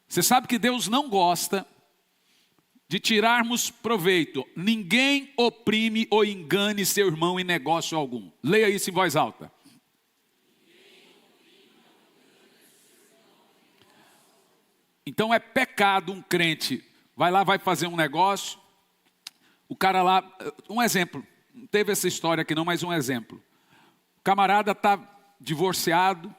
Você sabe que Deus não gosta de tirarmos proveito. Ninguém oprime ou engane seu irmão em negócio algum. Leia isso em voz alta. Então é pecado um crente. Vai lá, vai fazer um negócio. O cara lá, um exemplo. Não teve essa história aqui não, mas um exemplo. O camarada está divorciado,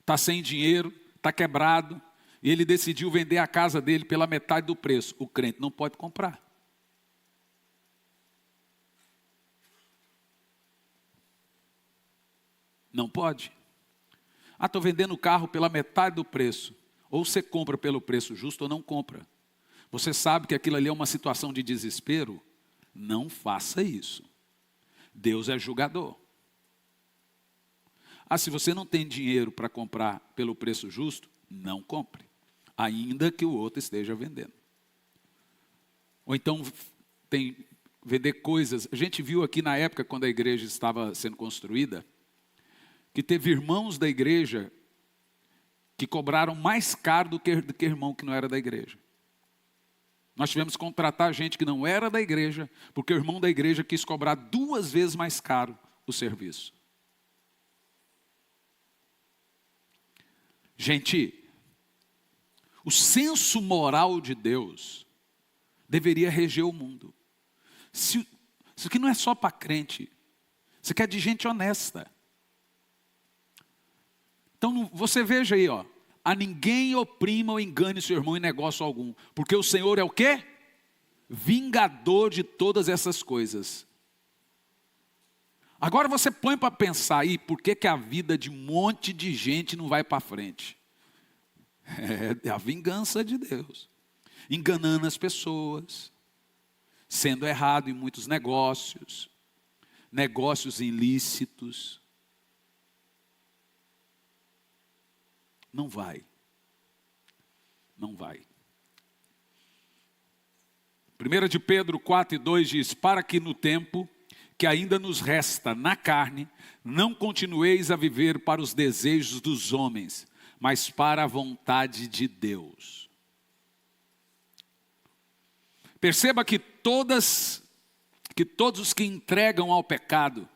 está sem dinheiro, está quebrado. E ele decidiu vender a casa dele pela metade do preço. O crente não pode comprar. Não pode. Ah, estou vendendo o carro pela metade do preço. Ou você compra pelo preço justo ou não compra. Você sabe que aquilo ali é uma situação de desespero? Não faça isso. Deus é julgador. Ah, se você não tem dinheiro para comprar pelo preço justo, não compre. Ainda que o outro esteja vendendo. Ou então, vender coisas. A gente viu aqui na época, quando a igreja estava sendo construída, que teve irmãos da igreja que cobraram mais caro do que irmão que não era da igreja. Nós tivemos que contratar gente que não era da igreja, porque o irmão da igreja quis cobrar 2 vezes mais caro o serviço. Gente, o senso moral de Deus deveria reger o mundo. Isso aqui não é só para crente. Isso aqui é de gente honesta. Então você veja aí, ó. A ninguém oprima ou engane seu irmão em negócio algum. Porque o Senhor é o quê? Vingador de todas essas coisas. Agora você põe para pensar aí, por que a vida de um monte de gente não vai para frente? É a vingança de Deus. Enganando as pessoas. Sendo errado em muitos negócios. Negócios ilícitos. Não vai. Não vai. 1 de Pedro 4:2 diz, para que no tempo que ainda nos resta na carne, não continueis a viver para os desejos dos homens, mas para a vontade de Deus. Perceba que todos os que entregam ao pecado,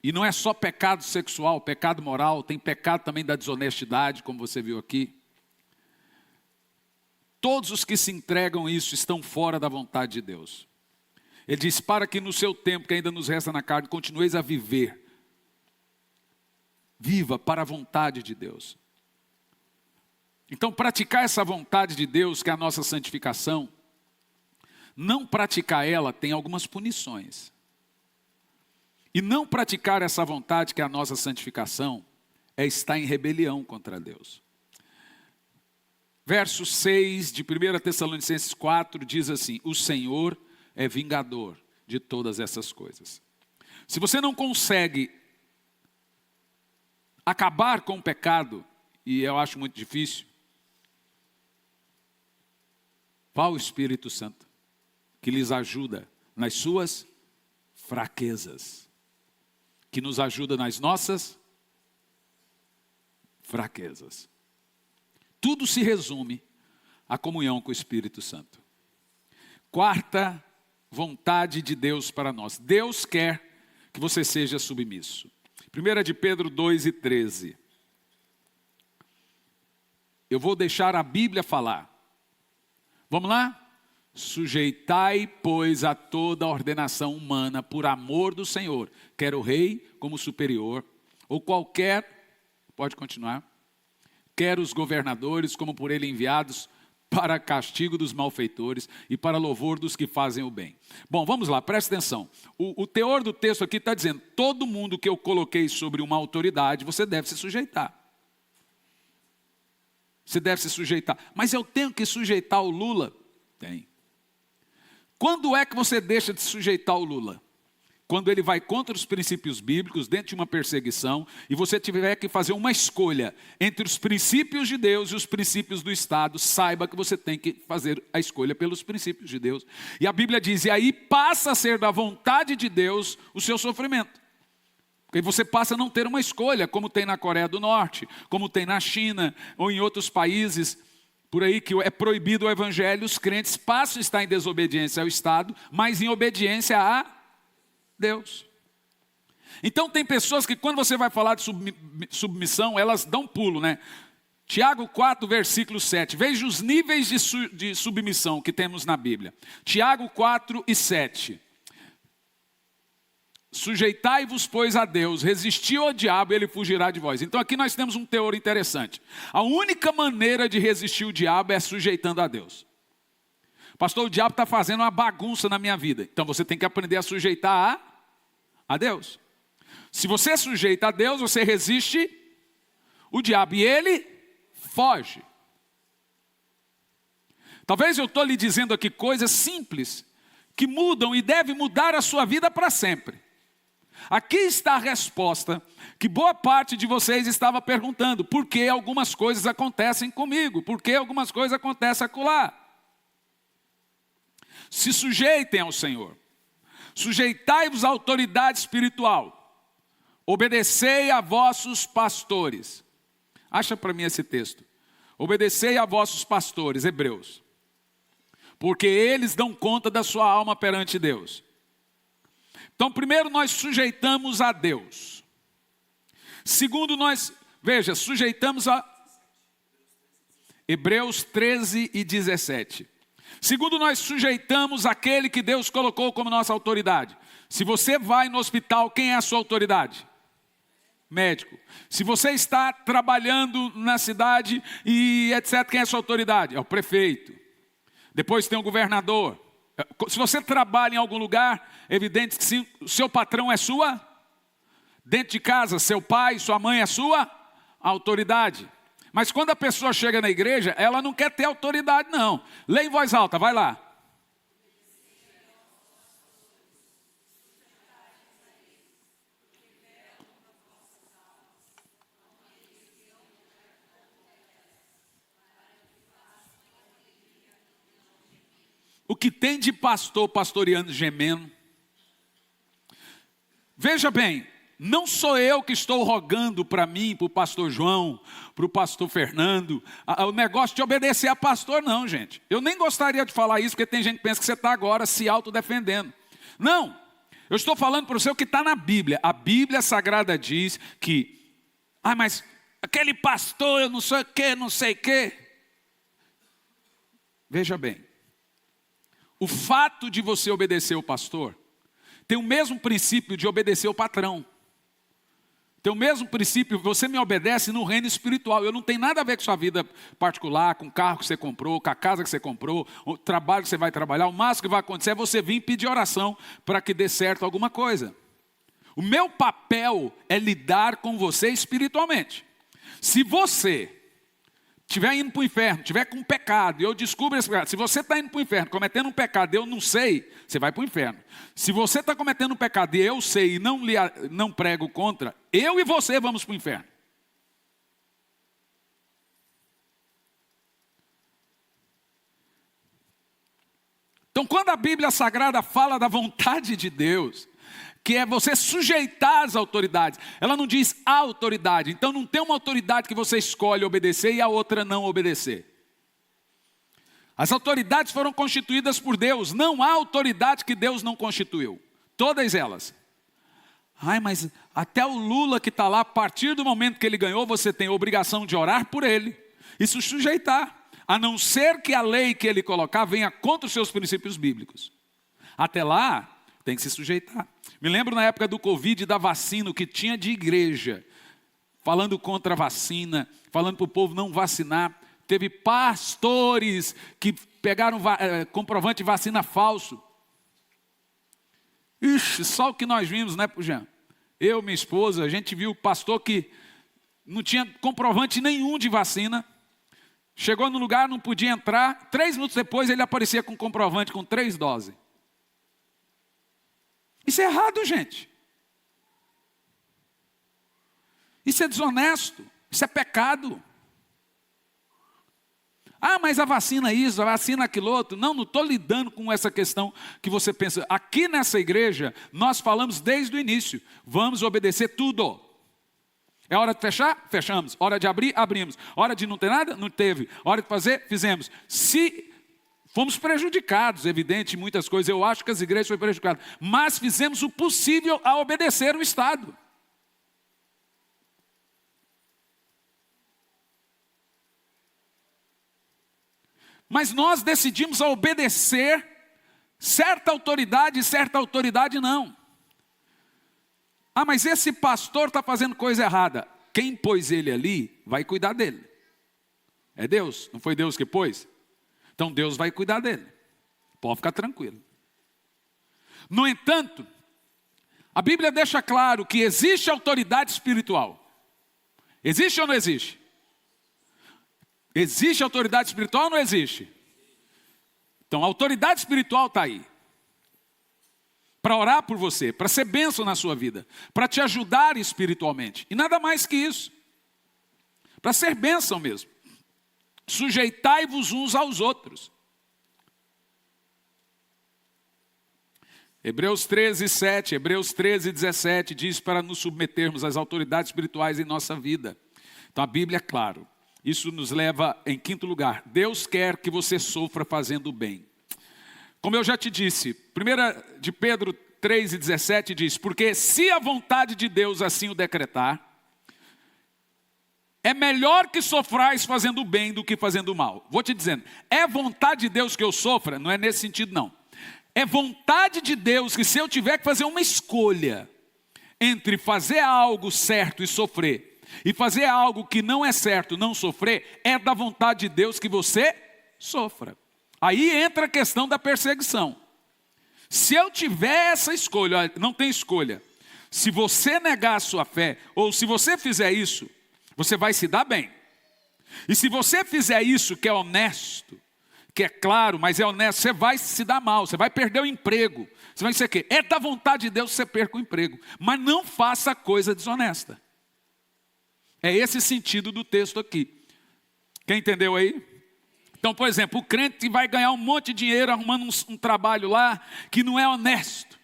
e não é só pecado sexual, pecado moral, tem pecado também da desonestidade, como você viu aqui. Todos os que se entregam a isso estão fora da vontade de Deus. Ele diz, para que no seu tempo que ainda nos resta na carne, continueis a viver. Viva para a vontade de Deus. Então, praticar essa vontade de Deus, que é a nossa santificação, não praticar ela tem algumas punições. E não praticar essa vontade, que é a nossa santificação, é estar em rebelião contra Deus. Verso 6 de 1 Tessalonicenses 4 diz assim: o Senhor é vingador de todas essas coisas. Se você não consegue acabar com o pecado, e eu acho muito difícil, vá ao Espírito Santo, que lhes ajuda nas suas fraquezas, que nos ajuda nas nossas fraquezas. Tudo se resume à comunhão com o Espírito Santo. Quarta vontade de Deus para nós. Deus quer que você seja submisso. 1 de Pedro 2:13. Eu vou deixar a Bíblia falar. Vamos lá? Sujeitai, pois, a toda a ordenação humana por amor do Senhor, quer o rei como superior, ou qualquer, pode continuar, quer os governadores como por ele enviados, para castigo dos malfeitores e para louvor dos que fazem o bem. Bom, vamos lá, presta atenção. O teor do texto aqui está dizendo: todo mundo que eu coloquei sobre uma autoridade, você deve se sujeitar. Você deve se sujeitar. Mas eu tenho que sujeitar o Lula? Tem. Quando é que você deixa de sujeitar o Lula? Quando ele vai contra os princípios bíblicos, dentro de uma perseguição, e você tiver que fazer uma escolha entre os princípios de Deus e os princípios do Estado, saiba que você tem que fazer a escolha pelos princípios de Deus. E a Bíblia diz: e aí passa a ser da vontade de Deus o seu sofrimento. Porque você passa a não ter uma escolha, como tem na Coreia do Norte, como tem na China, ou em outros países por aí que é proibido o evangelho. Os crentes passam a estar em desobediência ao Estado, mas em obediência a Deus. Então tem pessoas que quando você vai falar de submissão, elas dão um pulo, né? Tiago 4, versículo 7. Veja os níveis de submissão que temos na Bíblia. Tiago 4 e 7. Sujeitai-vos, pois, a Deus, resisti ao diabo e ele fugirá de vós. Então aqui nós temos um teor interessante. A única maneira de resistir o diabo é sujeitando a Deus. Pastor, o diabo está fazendo uma bagunça na minha vida. Então você tem que aprender a sujeitar a Deus. Se você sujeita a Deus, você resiste o diabo e ele foge. Talvez eu estou lhe dizendo aqui coisas simples que mudam e devem mudar a sua vida para sempre. Aqui está a resposta que boa parte de vocês estava perguntando: por que algumas coisas acontecem comigo? Por que algumas coisas acontecem acolá? Se sujeitem ao Senhor. Sujeitai-vos à autoridade espiritual. Obedecei a vossos pastores. Acha para mim esse texto. Obedecei a vossos pastores, Hebreus. Porque eles dão conta da sua alma perante Deus. Então, primeiro nós sujeitamos a Deus. Segundo veja, sujeitamos a Hebreus 13 e 17. Segundo, nós sujeitamos aquele que Deus colocou como nossa autoridade. Se você vai no hospital, quem é a sua autoridade? Médico. Se você está trabalhando na cidade e etc., quem é a sua autoridade? É o prefeito. Depois tem o governador. Se você trabalha em algum lugar, é evidente que sim, o seu patrão é sua. Dentro de casa, seu pai, sua mãe é sua autoridade. Mas quando a pessoa chega na igreja, ela não quer ter autoridade, não. Lê em voz alta, vai lá. O que tem de pastor pastoreando gemendo? Veja bem, não sou eu que estou rogando para mim, para o pastor João, para o pastor Fernando, o negócio de obedecer a pastor, não, gente. Eu nem gostaria de falar isso, porque tem gente que pensa que você está agora se autodefendendo. Não, eu estou falando para você o que está na Bíblia. A Bíblia Sagrada diz que, mas aquele pastor, eu não sei o que, não sei o que. Veja bem, o fato de você obedecer o pastor tem o mesmo princípio de obedecer o patrão. Tem o mesmo princípio, você me obedece no reino espiritual. Eu não tenho nada a ver com sua vida particular, com o carro que você comprou, com a casa que você comprou, o trabalho que você vai trabalhar. O máximo que vai acontecer é você vir pedir oração para que dê certo alguma coisa. O meu papel é lidar com você espiritualmente. Se você estiver indo para o inferno, estiver com um pecado, e eu descubro esse pecado. Se você está indo para o inferno, cometendo um pecado, e eu não sei, você vai para o inferno. Se você está cometendo um pecado, e eu sei, e não prego contra, eu e você vamos para o inferno. Então, quando a Bíblia Sagrada fala da vontade de Deus, que é você sujeitar as autoridades, ela não diz a autoridade. Então não tem uma autoridade que você escolhe obedecer e a outra não obedecer. As autoridades foram constituídas por Deus, não há autoridade que Deus não constituiu. Todas elas. Ai, mas até o Lula que está lá, a partir do momento que ele ganhou, você tem a obrigação de orar por ele e se sujeitar. A não ser que a lei que ele colocar venha contra os seus princípios bíblicos. Até lá, tem que se sujeitar. Me lembro na época do Covid, da vacina, o que tinha de igreja, falando contra a vacina, falando para o povo não vacinar. Teve pastores que pegaram comprovante de vacina falso. Ixi, só o que nós vimos, né, Jean? Eu, minha esposa, a gente viu o pastor que não tinha comprovante nenhum de vacina. Chegou no lugar, não podia entrar. 3 minutos depois ele aparecia com comprovante com 3 doses. Isso é errado, gente. Isso é desonesto. Isso é pecado. Ah, mas a vacina isso, a vacina aquilo outro. Não estou lidando com essa questão que você pensa. Aqui nessa igreja, nós falamos desde o início. Vamos obedecer tudo. É hora de fechar? Fechamos. Hora de abrir? Abrimos. Hora de não ter nada? Não teve. Hora de fazer? Fizemos. Se fomos prejudicados, evidente, em muitas coisas. Eu acho que as igrejas foram prejudicadas. Mas fizemos o possível a obedecer o Estado. Mas nós decidimos a obedecer certa autoridade e certa autoridade não. Ah, mas esse pastor está fazendo coisa errada. Quem pôs ele ali vai cuidar dele. É Deus, não foi Deus que pôs? Então Deus vai cuidar dele. Pode ficar tranquilo. No entanto, a Bíblia deixa claro que existe autoridade espiritual. Existe ou não existe? Existe autoridade espiritual ou não existe? Então a autoridade espiritual está aí. Para orar por você, para ser bênção na sua vida, para te ajudar espiritualmente. E nada mais que isso. Para ser bênção mesmo. Sujeitai-vos uns aos outros. Hebreus 13, 7, Hebreus 13, 17 diz para nos submetermos às autoridades espirituais em nossa vida. Então a Bíblia é claro. Isso nos leva em quinto lugar. Deus quer que você sofra fazendo o bem. Como eu já te disse, 1 de Pedro 3,17 diz, porque se a vontade de Deus assim o decretar, é melhor que sofrais fazendo o bem do que fazendo o mal. Vou te dizendo, é vontade de Deus que eu sofra? Não é nesse sentido não. É vontade de Deus que se eu tiver que fazer uma escolha entre fazer algo certo e sofrer, e fazer algo que não é certo, não sofrer, é da vontade de Deus que você sofra. Aí entra a questão da perseguição. Se eu tiver essa escolha, não tem escolha. Se você negar a sua fé, ou se você fizer isso, você vai se dar bem. E se você fizer isso que é honesto, que é claro, mas é honesto, você vai se dar mal, você vai perder o emprego. Você vai ser o quê? É da vontade de Deus que você perca o emprego. Mas não faça coisa desonesta. É esse sentido do texto aqui. Quem entendeu aí? Então, por exemplo, o crente vai ganhar um monte de dinheiro arrumando um trabalho lá que não é honesto.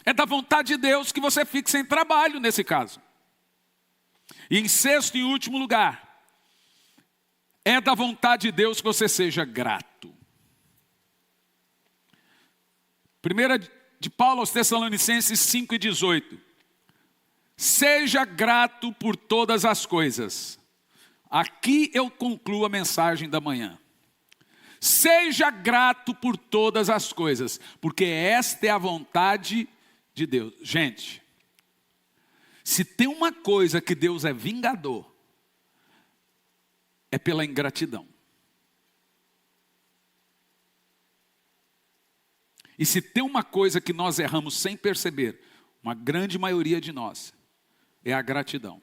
É da vontade de Deus que você fique sem trabalho nesse caso. E em sexto e último lugar, é da vontade de Deus que você seja grato. 1 de Paulo aos Tessalonicenses 5,18. Seja grato por todas as coisas. Aqui eu concluo a mensagem da manhã. Seja grato por todas as coisas, porque esta é a vontade de Deus. Gente, se tem uma coisa que Deus é vingador, é pela ingratidão. E se tem uma coisa que nós erramos sem perceber, uma grande maioria de nós, é a gratidão.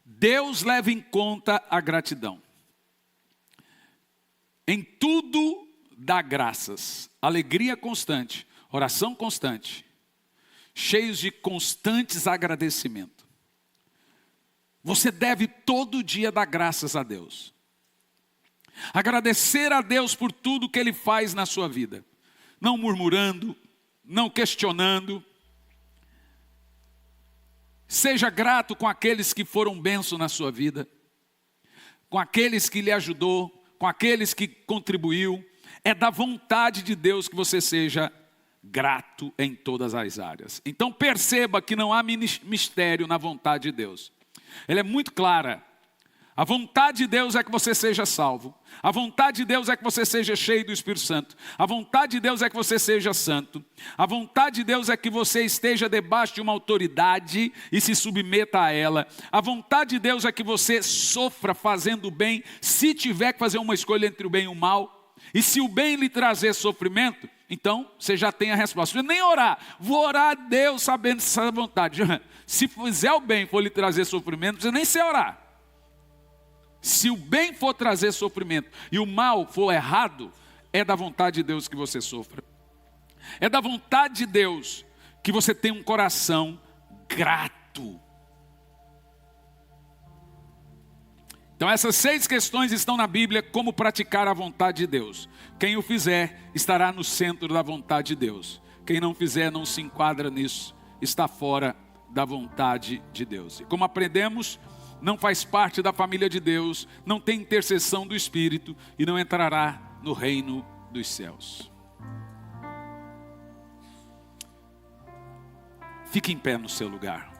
Deus leva em conta a gratidão. Em tudo dá graças, alegria constante, oração constante, cheios de constantes agradecimentos. Você deve todo dia dar graças a Deus. Agradecer a Deus por tudo que Ele faz na sua vida. Não murmurando, não questionando. Seja grato com aqueles que foram bênção na sua vida. Com aqueles que lhe ajudou, com aqueles que contribuiu. É da vontade de Deus que você seja grato em todas as áreas. Então perceba que não há mistério na vontade de Deus. Ela é muito clara. A vontade de Deus é que você seja salvo. A vontade de Deus é que você seja cheio do Espírito Santo. A vontade de Deus é que você seja santo. A vontade de Deus é que você esteja debaixo de uma autoridade e se submeta a ela. A vontade de Deus é que você sofra fazendo o bem, se tiver que fazer uma escolha entre o bem e o mal. E se o bem lhe trazer sofrimento, então você já tem a resposta. Não precisa nem orar. Vou orar a Deus sabendo essa vontade. Se fizer o bem e for lhe trazer sofrimento, não precisa nem se orar. Se o bem for trazer sofrimento e o mal for errado, é da vontade de Deus que você sofra. É da vontade de Deus que você tenha um coração grato. Então essas 6 questões estão na Bíblia, como praticar a vontade de Deus. Quem o fizer estará no centro da vontade de Deus. Quem não fizer não se enquadra nisso, está fora da vontade de Deus. E como aprendemos, não faz parte da família de Deus, não tem intercessão do Espírito e não entrará no reino dos céus. Fique em pé no seu lugar.